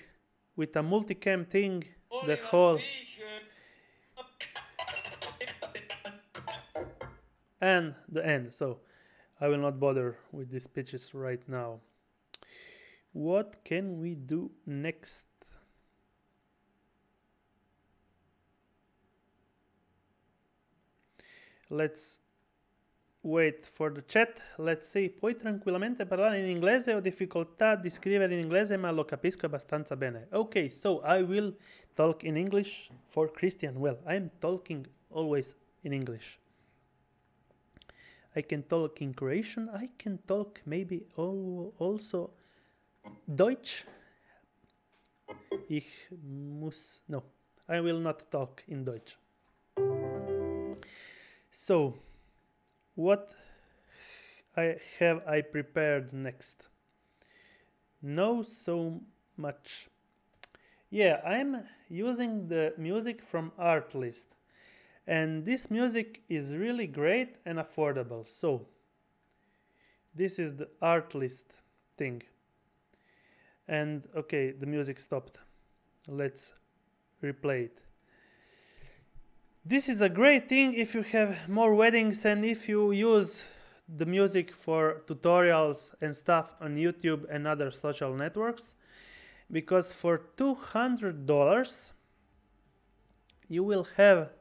with a multicam thing the whole, and the end. So I will not bother with these pitches right now. What can we do next? Let's wait for the chat. Let's see. Puoi tranquillamente parlare in inglese? Ho difficoltà di scrivere in inglese, ma lo capisco abbastanza bene. Okay, so I will talk in English for Christian. Well, I'm talking always in English. I can talk in Croatian. I can talk maybe also Deutsch. Ich muss, no, I will not talk in Deutsch. So, what have I prepared next? No, so much. Yeah, I'm using the music from Artlist, and this music is really great and affordable. So, this is the Artlist thing. And okay, the music stopped. Let's replay it. This is a great thing if you have more weddings and if you use the music for tutorials and stuff on YouTube and other social networks, because for $200 you will have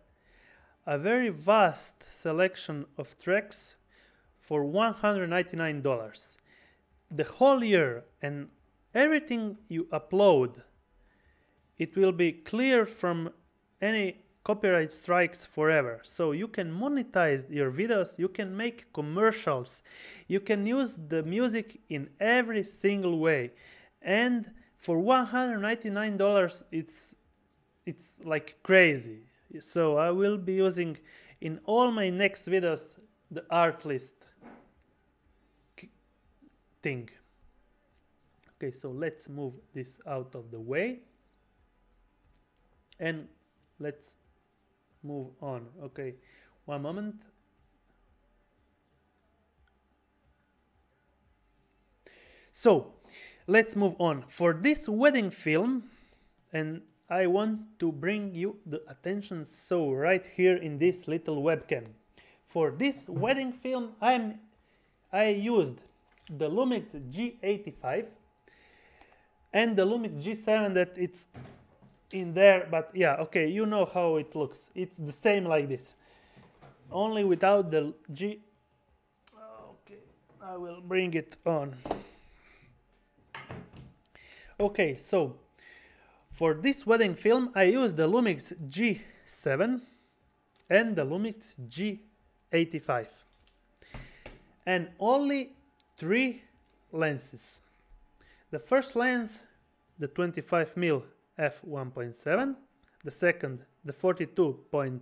a very vast selection of tracks for $199. The whole year and everything you upload, it will be clear from any copyright strikes forever. So you can monetize your videos, you can make commercials, you can use the music in every single way. And for $199 it's like crazy. So I will be using in all my next videos the Artlist thing. Okay, so let's move this out of the way and let's move on. Okay, one moment. So let's move on. For this wedding film, and I want to bring you the attention, so right here in this little webcam. For this wedding film, I used the Lumix G85 and the Lumix G7 that it's in there, but yeah, okay, you know how it looks. It's the same like this, only without the G. Okay, I will bring it on. Okay, so for this wedding film I used the Lumix G7 and the Lumix G85 and only 3 lenses. The first lens, the 25mm f1.7, the second, the 42.5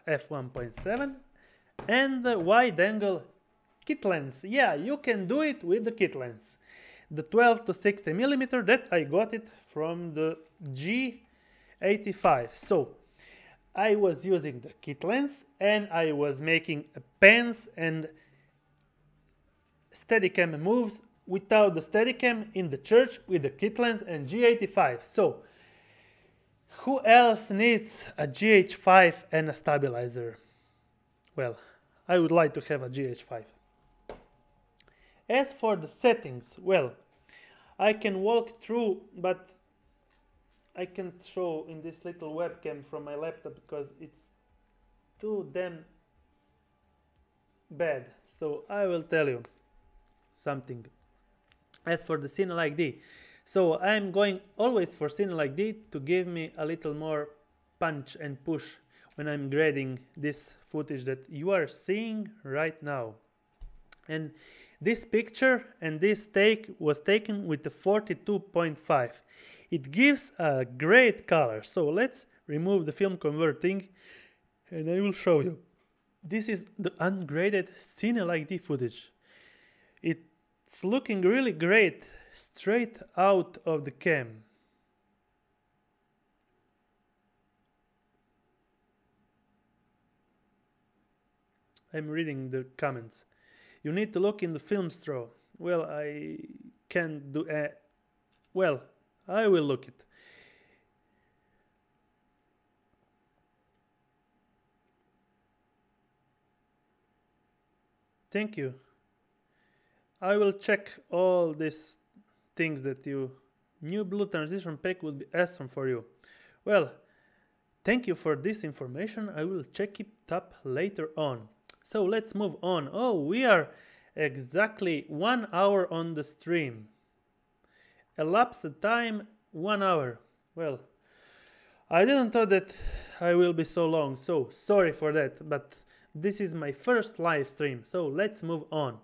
f1.7, and the wide angle kit lens. Yeah, you can do it with the kit lens. The 12 to 60mm that I got it from the G85. So I was using the kit lens and I was making pans and Steadicam moves without the Steadicam in the church with the kit lens and G85. So who else needs a GH5 and a stabilizer? Well, I would like to have a GH5. As for the settings, well, I can walk through, but I can't show in this little webcam from my laptop because it's too damn bad. So I will tell you something. As for the Cine like D, so I'm going always for Cine like D to give me a little more punch and push when I'm grading this footage that you are seeing right now. And this picture and this take was taken with the 42.5. It gives a great color. So let's remove the film converting and I will show you. This is the ungraded Cine like D footage. It's looking really great straight out of the cam. I'm reading the comments. You need to look in the film straw. Well, I can't do a... Well, I will look it. Thank you. I will check all these things that you... New blue transition pack would be awesome for you. Well, thank you for this information. I will check it up later on. So let's move on. Oh, we are exactly 1 hour on the stream. Elapsed time 1 hour. Well, I didn't thought that I will be so long, so sorry for that, but This is my first live stream, so let's move on.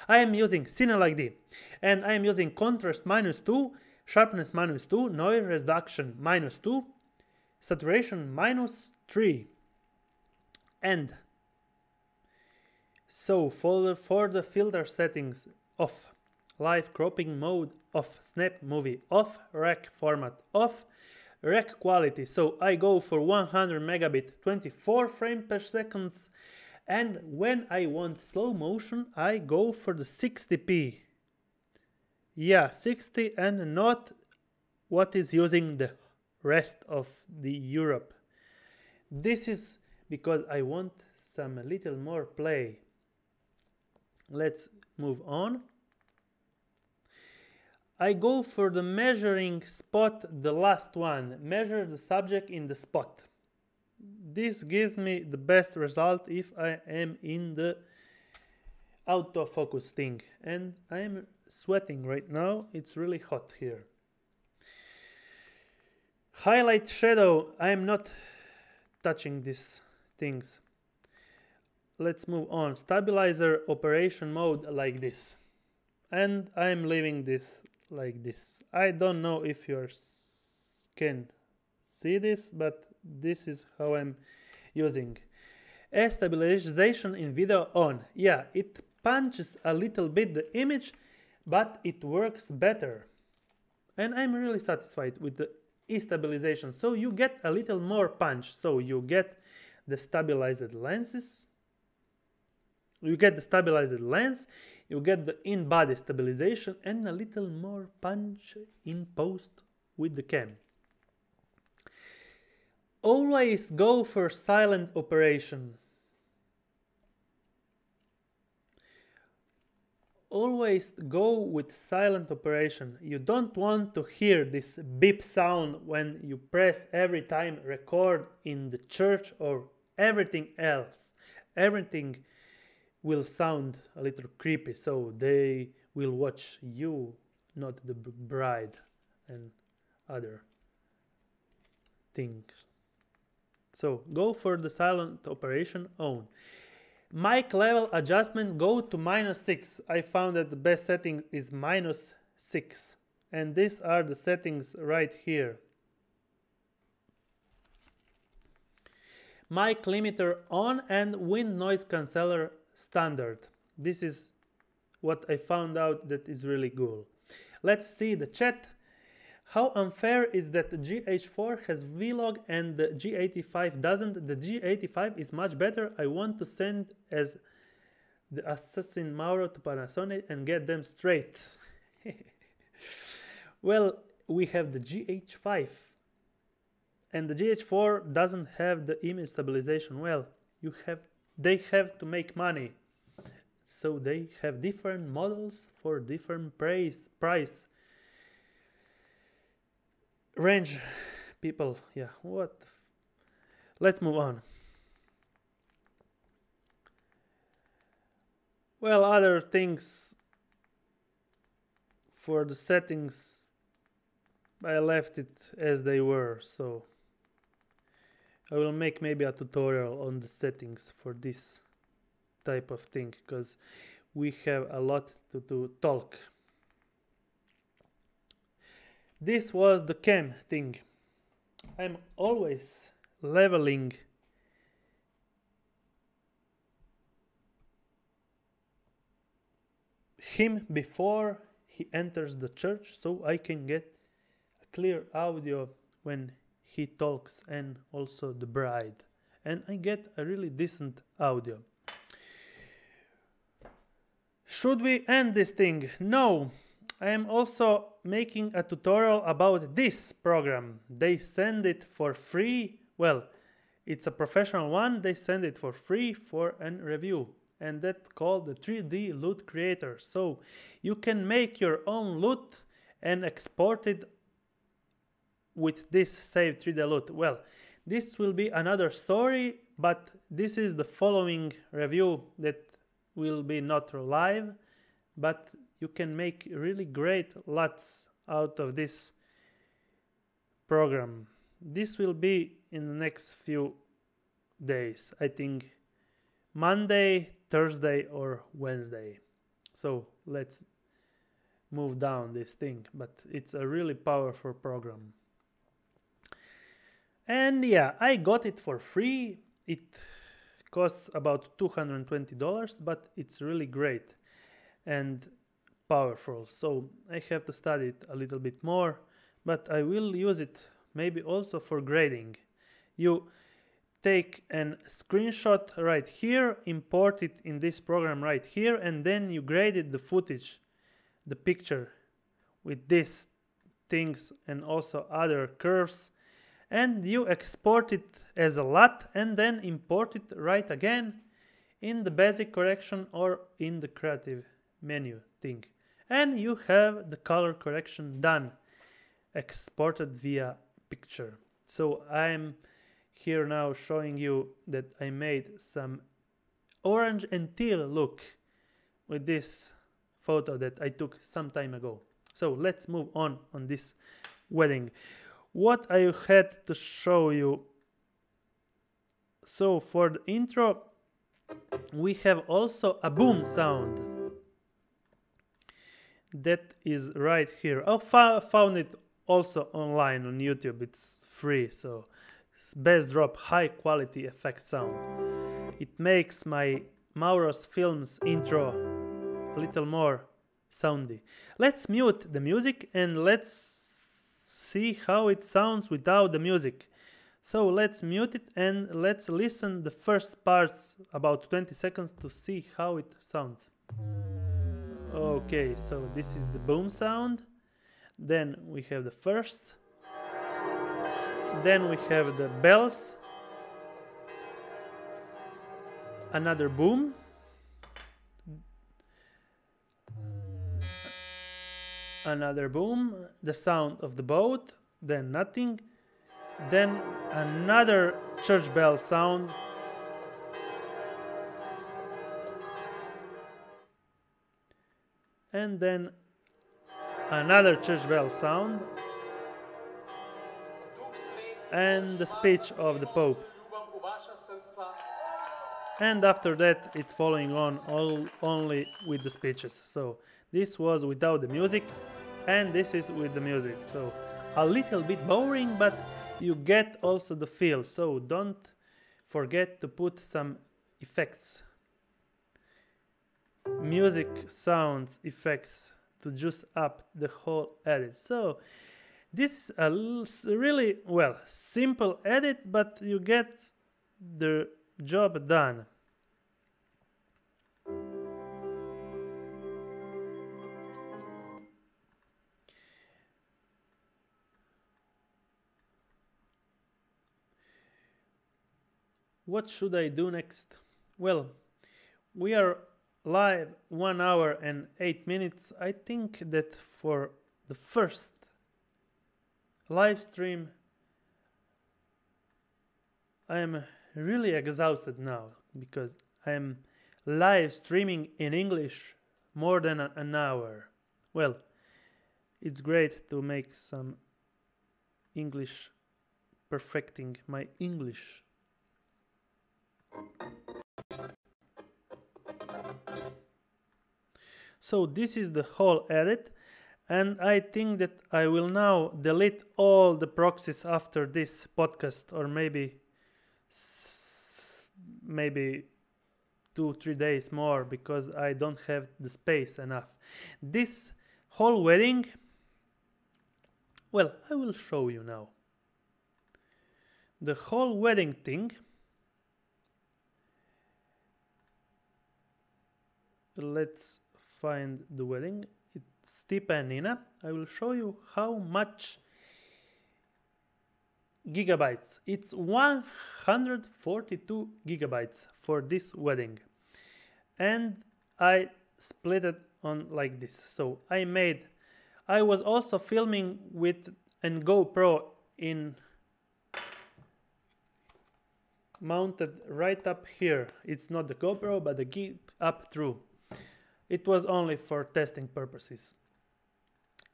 I am using CineLikeD, and I am using contrast -2, sharpness -2, noise reduction -2, saturation -3. And so for the filter settings, off, live cropping mode off, snap movie off, rec format off, rec quality, so I go for 100 megabit 24 frames per second, and when I want slow motion I go for the 60p. Yeah, 60, and not what is using the rest of the Europe. This is because I want some little more play. Let's move on. I go for the measuring spot, the last one. Measure the subject in the spot. This gives me the best result if I am in the autofocus thing. And I am sweating right now. It's really hot here. Highlight shadow. I am not touching these things. Let's move on. Stabilizer operation mode like this. And I'm leaving this like this. I don't know if you can see this, but this is how I'm using. Stabilization in video on. Yeah, it punches a little bit the image, but it works better. And I'm really satisfied with the stabilization. So you get a little more punch. So you get the stabilized lenses. You get the stabilized lens, you get the in-body stabilization, and a little more punch in post with the cam. Always go for silent operation. Always go with silent operation. You don't want to hear this beep sound when you press every time record in the church or everything else. Everything will sound a little creepy, so they will watch you, not the bride and other things. So go for the silent operation on. Mic level adjustment, go to -6. I found that the best setting is -6, and these are the settings right here. Mic limiter on and wind noise canceller standard. This is what I found out that is really cool. Let's see the chat. How unfair is that the GH4 has Vlog and the G85 doesn't? The G85 is much better. I want to send as the assassin Mauro to Panasonic and get them straight. Well, we have the GH5 and the GH4 doesn't have the image stabilization. Well, they have to make money, so they have different models for different price range. People, yeah, what? Let's move on. Well, other things for the settings, I left it as they were, so I will make maybe a tutorial on the settings for this type of thing, because we have a lot to talk. This was the cam thing. I'm always leveling him before he enters the church, so I can get a clear audio when he talks, and also the bride, and I get a really decent audio. Should we end this thing? No. I am also making a tutorial about this program. They send it for free. Well, it's a professional one. They send it for free for a review, and that's called the 3D Loot Creator. So you can make your own loot and export it with this save 3D loot. Well, this will be another story, but this is the following review that will be not live, but you can make really great lots out of this program. This will be in the next few days, I think Monday, Thursday or Wednesday. So let's move down this thing, but it's a really powerful program. And yeah, I got it for free. It costs about $220, but it's really great and powerful. So I have to study it a little bit more, but I will use it maybe also for grading. You take a screenshot right here, import it in this program right here, and then you graded the footage, the picture, with these things and also other curves, and you export it as a LUT and then import it right again in the basic correction or in the creative menu thing. And you have the color correction done, exported via picture. So I'm here now showing you that I made some orange and teal look with this photo that I took some time ago. So let's move on this wedding. What I had to show you. So for the intro, we have also a boom sound. That is right here. I found it also online on YouTube. It's free, so bass drop, high quality effect sound. It makes my MAURO'S films intro a little more soundy. Let's mute the music and let's see how it sounds without the music. So let's mute it and let's listen the first parts, about 20 seconds, to see how it sounds. Okay, so this is the boom sound. Then we have the first. Then we have the bells. Another boom. Another boom. The sound of the boat. Then nothing. Then another church bell sound. And then another church bell sound. And the speech of the Pope. And after that it's following on only with the speeches. So this was without the music and this is with the music. So a little bit boring, but you get also the feel. So don't forget to put some effects, music, sounds, effects to juice up the whole edit. So this is a really, well, simple edit, but you get the job done. What should I do next? Well, we are live 1 hour and 8 minutes. I think that for the first live stream I am really exhausted now because I am live streaming in English more than an hour. Well, it's great to make some English, perfecting my English. So this is the whole edit, and I think that I will now delete all the proxies after this podcast, or maybe 2-3 days more, because I don't have the space enough. This whole wedding, well, I will show you now. The whole wedding thing, let's find the wedding. It's Stipe and Nina. I will show you how much gigabytes. It's 142 gigabytes for this wedding, and I split it on like this. So I was also filming with a GoPro in mounted right up here. It's not the GoPro but the Git up through. It was only for testing purposes.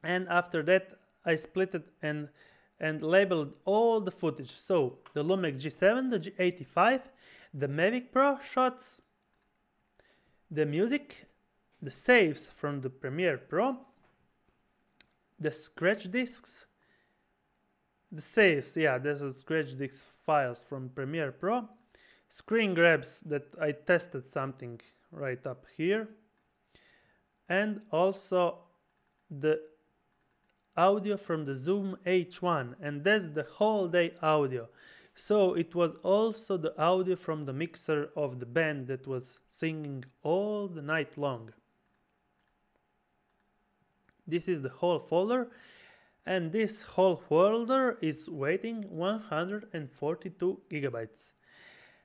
And after that I split it and labeled all the footage. So the Lumix G7, the G85, the Mavic Pro shots, the music, the saves from the Premiere Pro, the scratch disks, the saves, yeah, there's a scratch disk files from Premiere Pro, screen grabs that I tested something right up here, and also the audio from the Zoom H1, and that's the whole day audio. So it was also the audio from the mixer of the band that was singing all the night long. This is the whole folder, and this whole folder is weighing 142 gigabytes.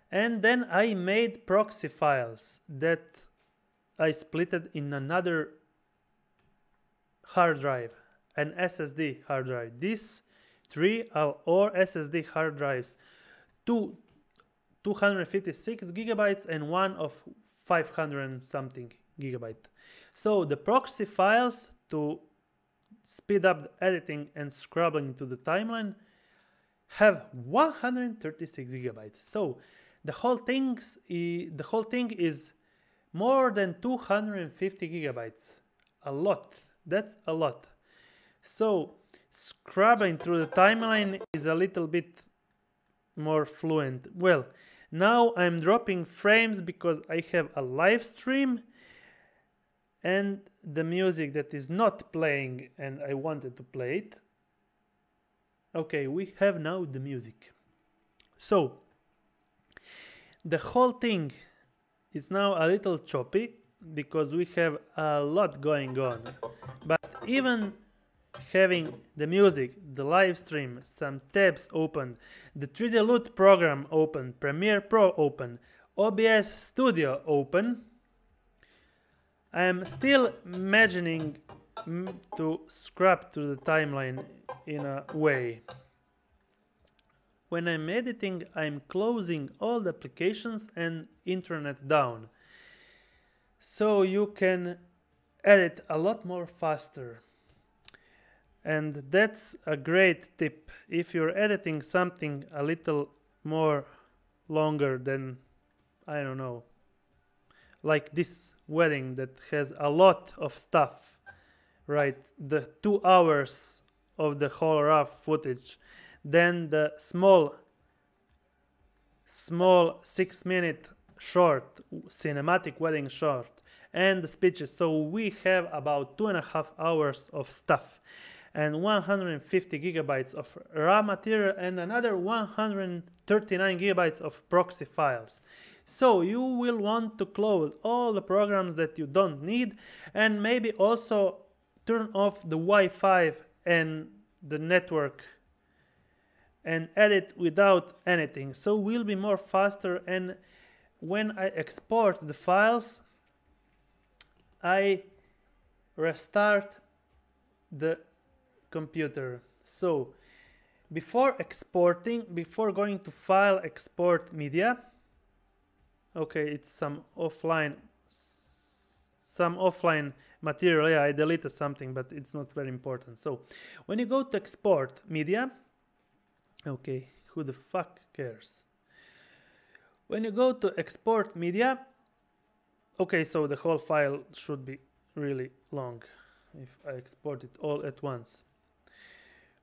And then I made proxy files that I splitted in another hard drive, an SSD hard drive. These three are all SSD hard drives, 256 gigabytes and one of 500 and something gigabyte. So the proxy files to speed up the editing and scrubbing to the timeline have 136 gigabytes. So the whole thing is more than 250 gigabytes. A lot. That's a lot. So scrubbing through the timeline is a little bit more fluent. Well, now I'm dropping frames because I have a live stream and the music that is not playing and I wanted to play it. Okay, we have now the music. So the whole thing is now a little choppy because we have a lot going on. But even having the music, the live stream, some tabs open, the 3D Loot program open, Premiere Pro open, OBS Studio open, I am still imagining to scrap to the timeline in a way. When I'm editing, I'm closing all the applications and internet down. So you can edit a lot more faster. And that's a great tip. If you're editing something a little more longer than, I don't know, like this wedding that has a lot of stuff, right? The 2 hours of the whole raw footage, then the small 6-minute short, cinematic wedding short, and the speeches. So we have about 2.5 hours of stuff and 150 gigabytes of raw material and another 139 gigabytes of proxy files. So you will want to close all the programs that you don't need and maybe also turn off the Wi-Fi and the network and edit without anything. So we'll be more faster, and when I export the files, I restart the computer. So before exporting, before going to file, export media, okay, it's some offline material. Yeah, I deleted something, but it's not very important. So when you go to export media, okay, who the fuck cares? When you go to export media, okay, so the whole file should be really long if I export it all at once.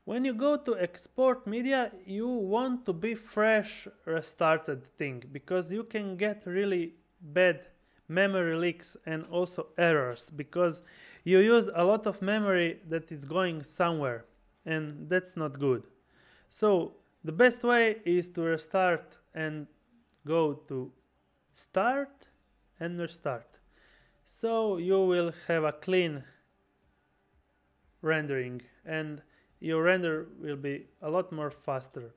When you go to export media, you want to be fresh restarted thing, because you can get really bad memory leaks and also errors because you use a lot of memory that is going somewhere, and that's not good. So the best way is to restart and go to start and restart. So you will have a clean rendering and your render will be a lot more faster.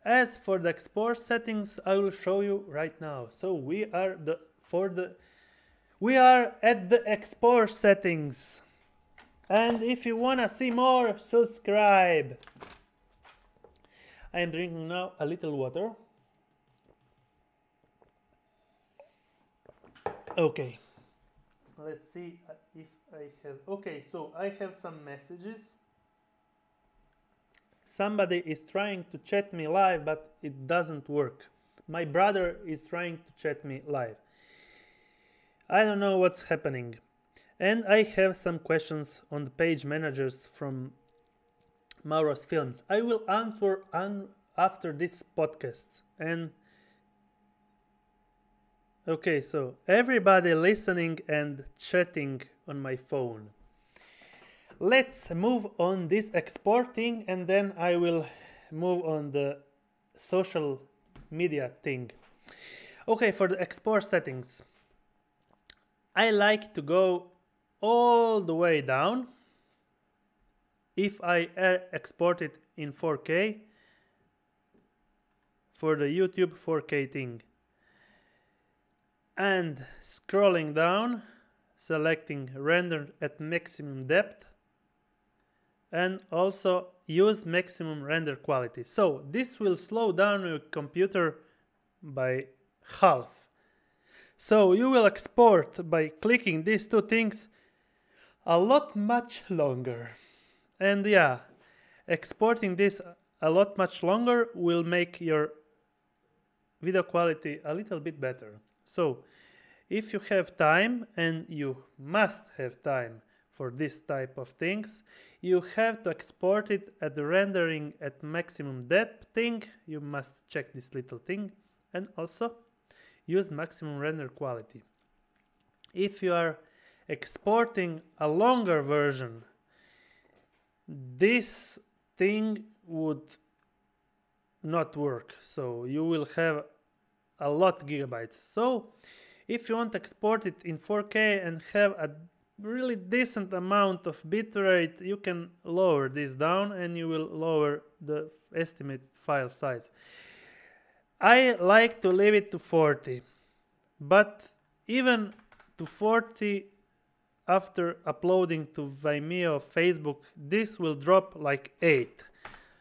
As for the export settings, I will show you right now. So we are at the export settings, and if you wanna see more, subscribe. I am drinking now a little water. Okay, let's see if I have. Okay, so I have some messages. Somebody is trying to chat me live, but it doesn't work. My brother is trying to chat me live. I don't know what's happening. And I have some questions on the page managers from MAURO'S films. I will answer after this podcast. And okay, so everybody listening and chatting on my phone. Let's move on this exporting, and then I will move on the social media thing. Okay, for the export settings, I like to go all the way down. If I export it in 4K for the YouTube 4K thing, and scrolling down, selecting render at maximum depth, and also use maximum render quality. So this will slow down your computer by half. So you will export by clicking these two things a lot much longer. And yeah, exporting this a lot much longer will make your video quality a little bit better. So if you have time, and you must have time for this type of things, you have to export it at the rendering at maximum depth thing. You must check this little thing, and also use maximum render quality. If you are exporting a longer version, this thing would not work, so you will have a lot gigabytes. So if you want to export it in 4K and have a really decent amount of bitrate, you can lower this down and you will lower the estimated file size. I like to leave it to 40, but even to 40 after uploading to Vimeo, Facebook, this will drop like 8.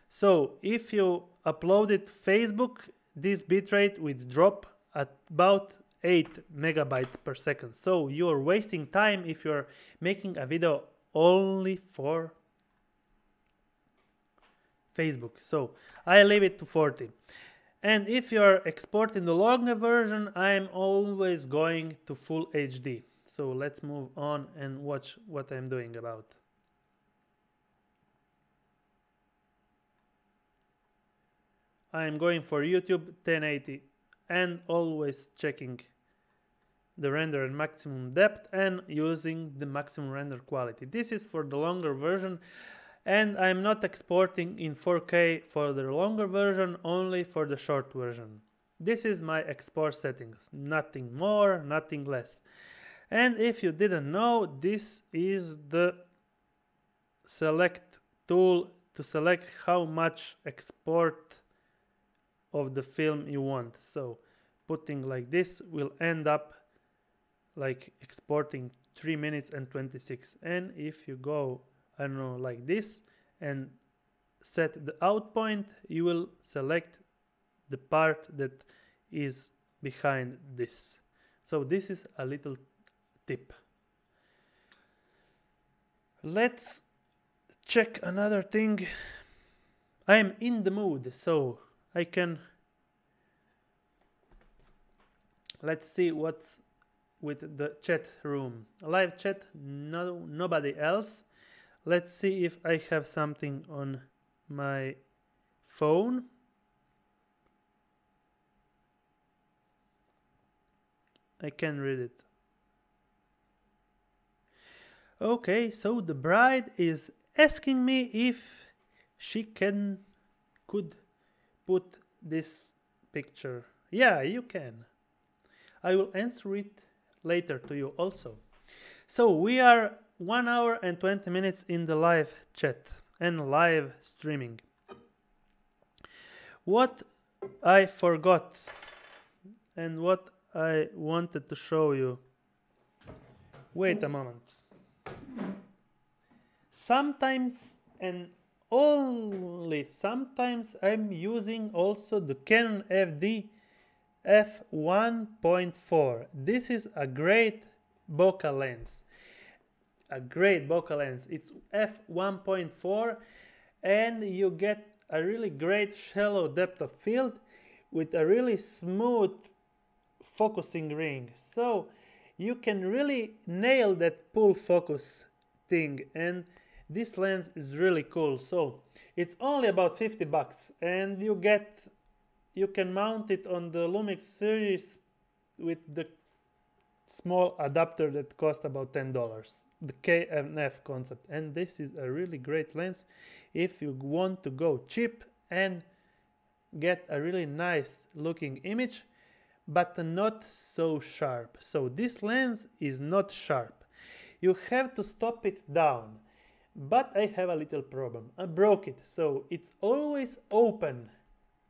So if you upload it to Facebook, this bitrate will drop at about 8 megabytes per second. So you're wasting time if you're making a video only for Facebook. So I leave it to 40. And if you're exporting the longer version, I'm always going to full HD. So let's move on and watch what I'm doing about. I'm going for YouTube 1080 and always checking the render and maximum depth and using the maximum render quality. This is for the longer version, and I'm not exporting in 4K for the longer version, only for the short version. This is my export settings, nothing more, nothing less. And if you didn't know, this is the select tool to select how much export of the film you want. So putting like this will end up like exporting 3 minutes and 26. And if you go, I don't know, like this and set the out point, you will select the part that is behind this. So this is a little tip. Let's check another thing. I'm in the mood, so I can, let's see what's with the chat room. Live chat, nobody else. Let's see if I have something on my phone. I can read it. Okay, so the bride is asking me if she could put this picture. Yeah, you can. I will answer it later to you also. So we are 1 hour and 20 minutes in the live chat and live streaming. What I forgot and what I wanted to show you. Wait a moment. Sometimes, and only sometimes, I'm using also the Canon FD f1.4. This is a great bokeh lens. It's f1.4 and you get a really great shallow depth of field with a really smooth focusing ring. So you can really nail that pull focus thing, and this lens is really cool. So it's only about 50 bucks, and you can mount it on the Lumix series with the small adapter that cost about $10, the KNF concept. And this is a really great lens if you want to go cheap and get a really nice looking image, but not so sharp. So this lens is not sharp. You have to stop it down. But I have a little problem. I broke it, so it's always open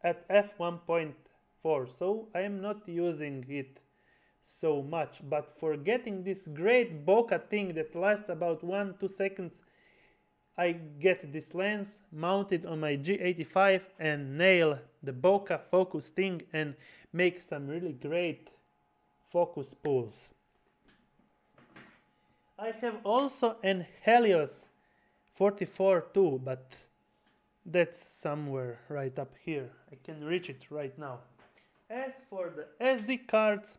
at f1.4, so I am not using it so much. But for getting this great bokeh thing that lasts about 1-2 seconds, I get this lens mounted on my G85 and nail the bokeh focus thing and make some really great focus pulls. I have also an Helios 44 too, but that's somewhere right up here. I can reach it right now. As for the SD cards,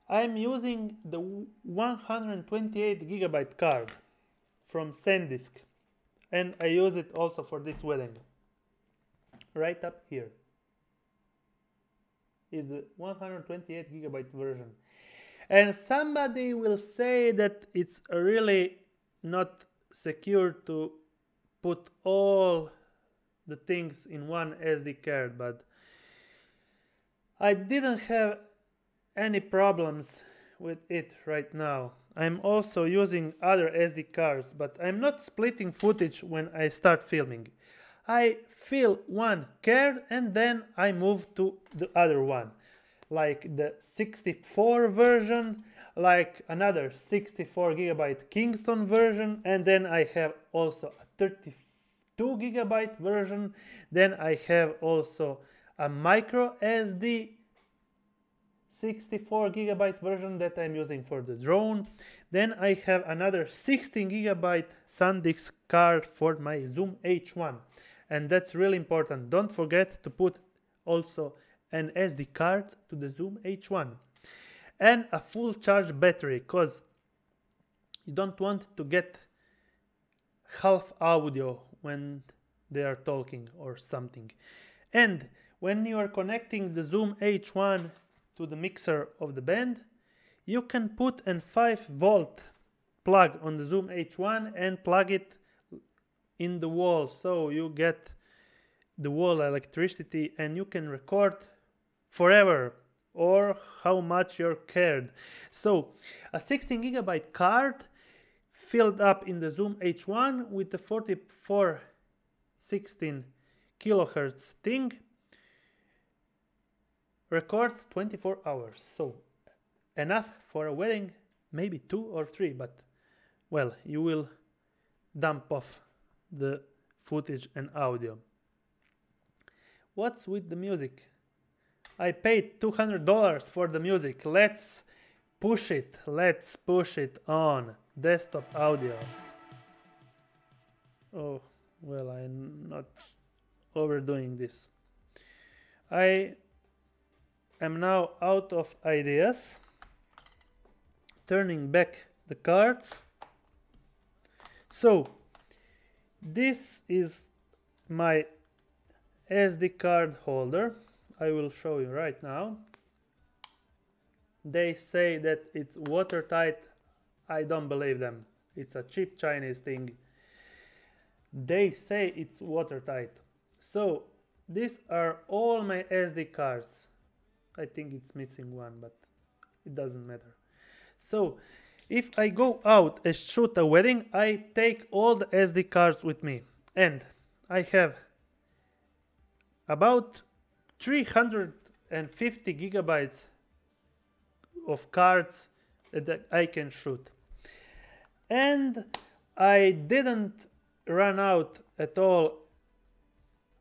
I'm using the 128 gigabyte card from SanDisk, and I use it also for this wedding. Right up here is the 128 gigabyte version. And somebody will say that it's really not secure to put all the things in one SD card, but I didn't have any problems with it right now. I'm also using other SD cards, but I'm not splitting footage when I start filming. I fill one card and then I move to the other one, like the 64 version, like another 64 gigabyte Kingston version, and then I have also a 32 gigabyte version. Then I have also a micro SD 64 gigabyte version that I'm using for the drone. Then I have another 16 gigabyte SanDisk card for my Zoom H1, and that's really important. Don't forget to put also an SD card to the Zoom H1 and a full charge battery, because you don't want to get half audio when they are talking or something. And when you are connecting the Zoom H1 to the mixer of the band, you can put a 5-volt plug on the Zoom H1 and plug it in the wall, so you get the wall electricity and you can record forever, or how much you're cared. So a 16 gigabyte card filled up in the Zoom H1 with the 4416 kilohertz thing records 24 hours. So enough for a wedding, maybe 2 or 3, but well, you will dump off the footage and audio. What's with the music? I paid $200 for the music. Let's push it. Let's push it on desktop audio. Oh, well, I'm not overdoing this. I am now out of ideas. Turning back the cards. So, this is my SD card holder. I will show you right now. They say that it's watertight. I don't believe them. It's a cheap Chinese thing. They say it's watertight. So these are all my SD cards. I think it's missing one, but it doesn't matter. So if I go out and shoot a wedding, I take all the SD cards with me, and I have about 350 gigabytes of cards that I can shoot. And I didn't run out at all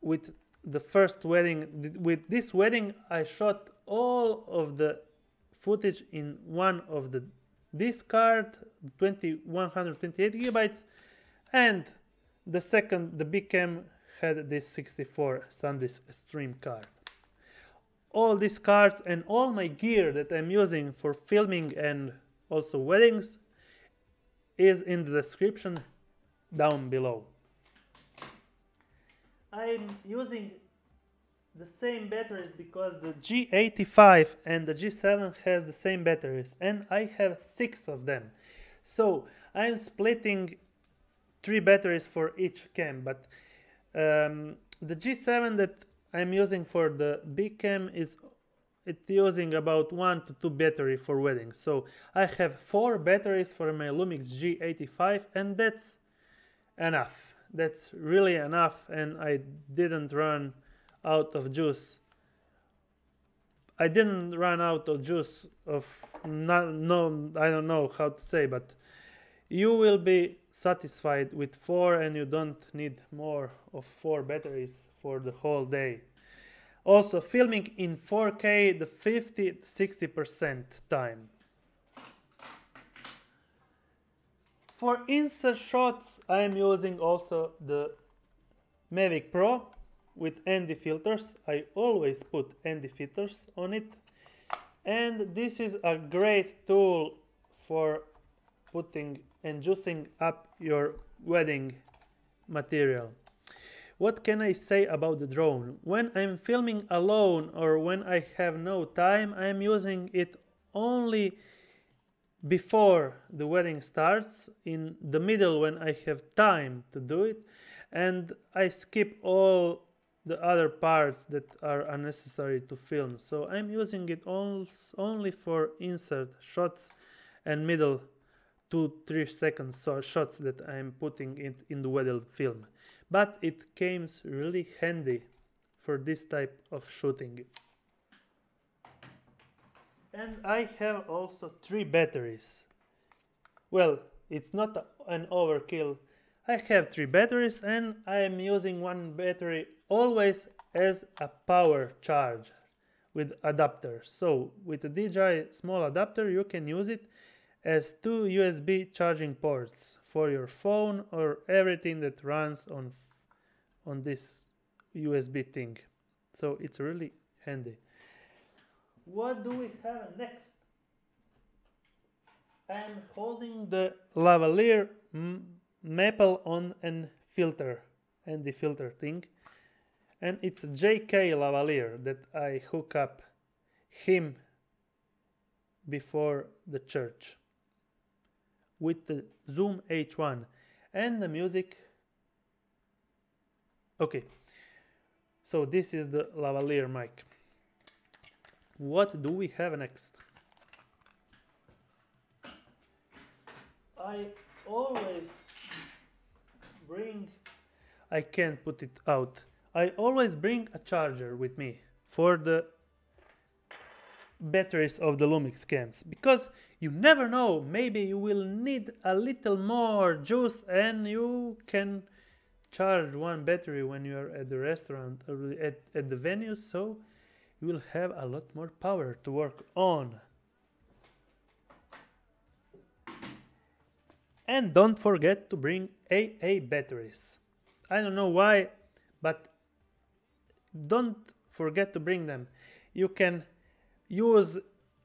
with the first wedding. With this wedding, I shot all of the footage in one of this card, 128 gigabytes, and the second, the big cam, had this 64 SanDisk stream card. All these cards and all my gear that I'm using for filming and also weddings, is in the description down below. I'm using the same batteries because the G85 and the G7 has the same batteries, and I have 6 of them. So I'm splitting 3 batteries for each cam, but the G7 that I'm using for the big cam is using about 1 to 2 battery for weddings. So I have 4 batteries for my Lumix G85, and that's enough. That's really enough, and I didn't run out of juice. I didn't run out of juice of no, I don't know how to say, but you will be satisfied with 4, and you don't need more of 4 batteries for the whole day. Also, filming in 4K the 50-60% time. For insert shots, I am using also the Mavic Pro with ND filters. I always put ND filters on it, and this is a great tool for putting and juicing up your wedding material. What can I say about the drone? When I'm filming alone or when I have no time, I'm using it only before the wedding starts, in the middle when I have time to do it, and I skip all the other parts that are unnecessary to film. So I'm using it only for insert shots and middle 2-3 seconds shots that I'm putting it in the wedding film. But it came really handy for this type of shooting. And I have also 3 batteries. Well, it's not an overkill. I have 3 batteries, and I am using one battery always as a power charge with adapter. So with a DJI small adapter, you can use it as 2 USB charging ports for your phone or everything that runs on this USB thing. So it's really handy. What do we have next? I'm holding the lavalier maple on an filter and the filter thing, and it's a JK lavalier that I hook up him before the church with the Zoom H1 and the music. Okay, so this is the lavalier mic. What do we have next? I always bring, I can't put it out, I always bring a charger with me for the batteries of the Lumix cams, because you never know, maybe you will need a little more juice and you can charge one battery when you are at the restaurant or at the venue, so you will have a lot more power to work on. And don't forget to bring AA batteries. I don't know why, but don't forget to bring them. You can use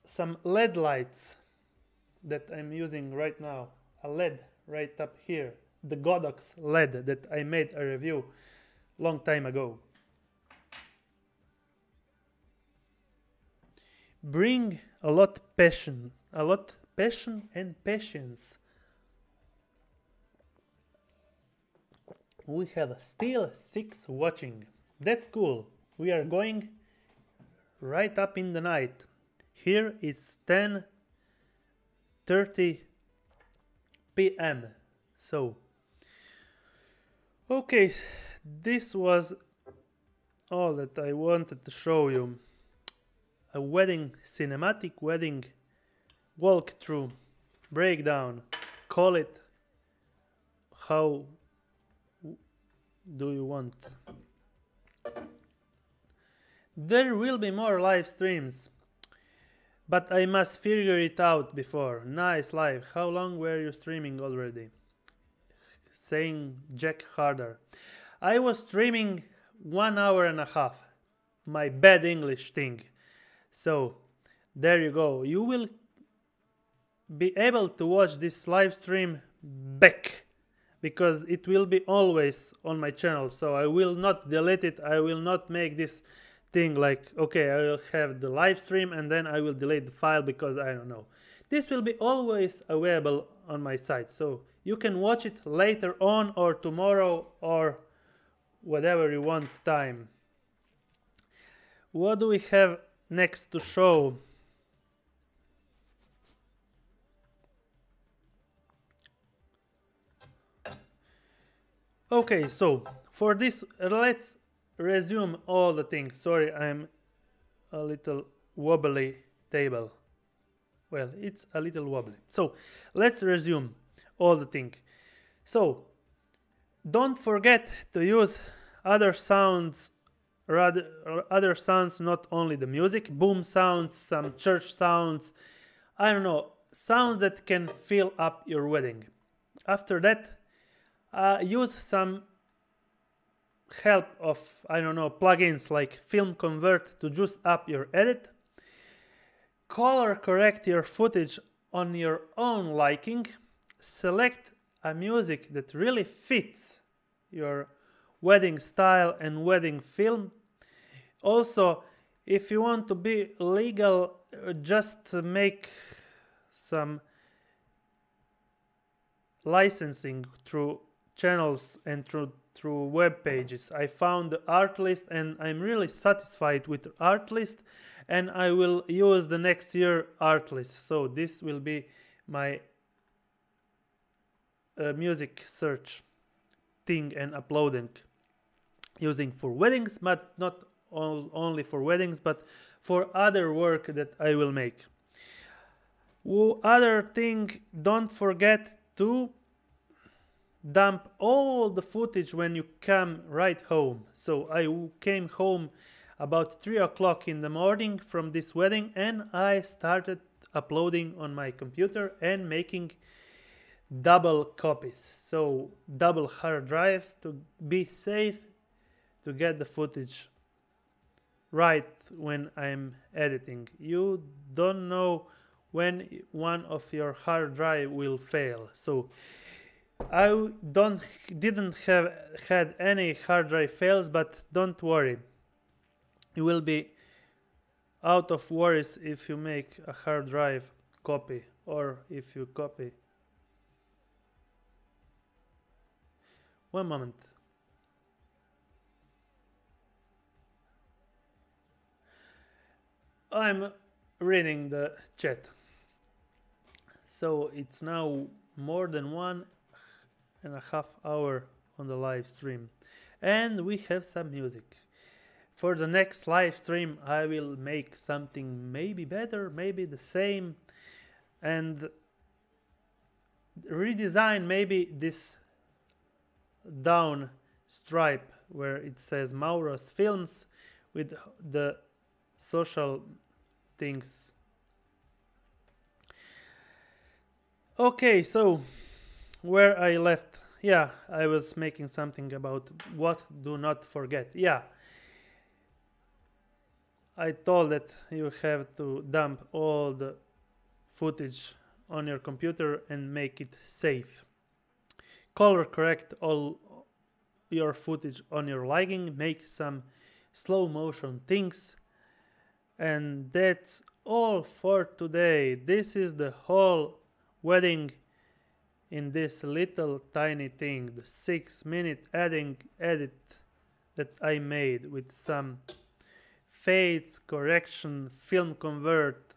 some LED lights that I'm using right now. A LED right up here. The Godox LED that I made a review long time ago. Bring a lot passion and patience. We have still 6 watching. That's cool. We are going right up in the night. Here it's 10:30 p.m. So, okay, this was all that I wanted to show you. A wedding, cinematic wedding walkthrough, breakdown, call it how do you want. There will be more live streams, but I must figure it out before. Nice live. How long were you streaming already? Saying Jack Harder. I was streaming 1 hour and a half. My bad English thing. So there you go. You will be able to watch this live stream back, because it will be always on my channel. So I will not delete it. I will not make this thing like, okay, I will have the live stream and then I will delete the file because I don't know. This will be always available on my site. So you can watch it later on or tomorrow or whatever you want time. What do we have next to show? Okay, so for this, let's resume all the things. Sorry, I'm a little wobbly table. Well, it's a little wobbly. So let's resume all the things. So don't forget to use other sounds, other sounds, not only the music, boom sounds, some church sounds, I don't know, sounds that can fill up your wedding. After that, use some help of, I don't know, plugins like Film Convert to juice up your edit. Color correct your footage on your own liking. Select a music that really fits your wedding style and wedding film. Also, if you want to be legal, just make some licensing through channels and through web pages. I found the Artlist and I'm really satisfied with Artlist, and I will use the next year Artlist. So this will be my music search thing and uploading, using for weddings, but not only for weddings, but for other work that I will make. Other thing, don't forget to dump all the footage when you come right home. So I came home about 3 o'clock in the morning from this wedding, and I started uploading on my computer and making double copies, so double hard drives, to be safe, to get the footage right when I'm editing. You don't know when one of your hard drive will fail. So I didn't have had any hard drive fails, but don't worry, you will be out of worries if you make a hard drive copy, or if you copy. One moment. I'm reading the chat. So it's now more than 1.5 hours on the live stream, and we have some music. For the next live stream I will make something maybe better, maybe the same, and redesign maybe this down stripe where it says MAURO'S Films with the social things. Okay, so where I left, yeah, I was making something about what do not forget. Yeah, I told that you have to dump all the footage on your computer and make it safe. Color correct all your footage on your liking, make some slow motion things, and that's all for today. This is the whole wedding in this little tiny thing, the 6-minute edit that I made with some fades, correction, film convert,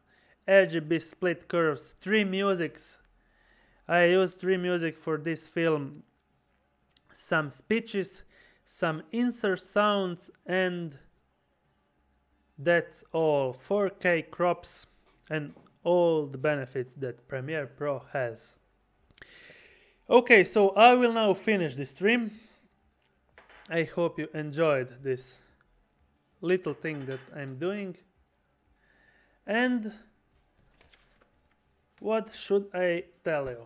RGB split curves, 3 musics. I used 3 music for this film, some speeches, some insert sounds, and that's all. 4K crops and all the benefits that Premiere Pro has. Okay, so I will now finish the stream. I hope you enjoyed this little thing that I'm doing. And what should I tell you?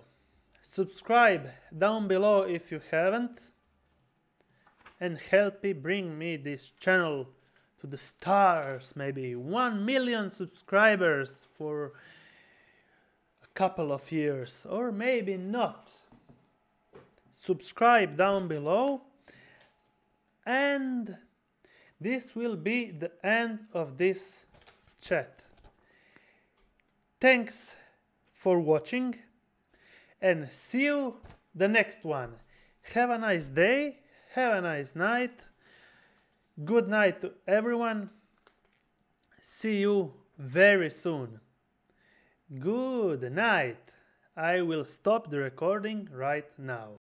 Subscribe down below if you haven't, and help me bring me this channel to the stars, maybe 1 million subscribers for a couple of years, or maybe not. Subscribe down below, and this will be the end of this chat. Thanks for watching, and see you the next one. Have a nice day, have a nice night. Good night to everyone. See you very soon. Good night. I will stop the recording right now.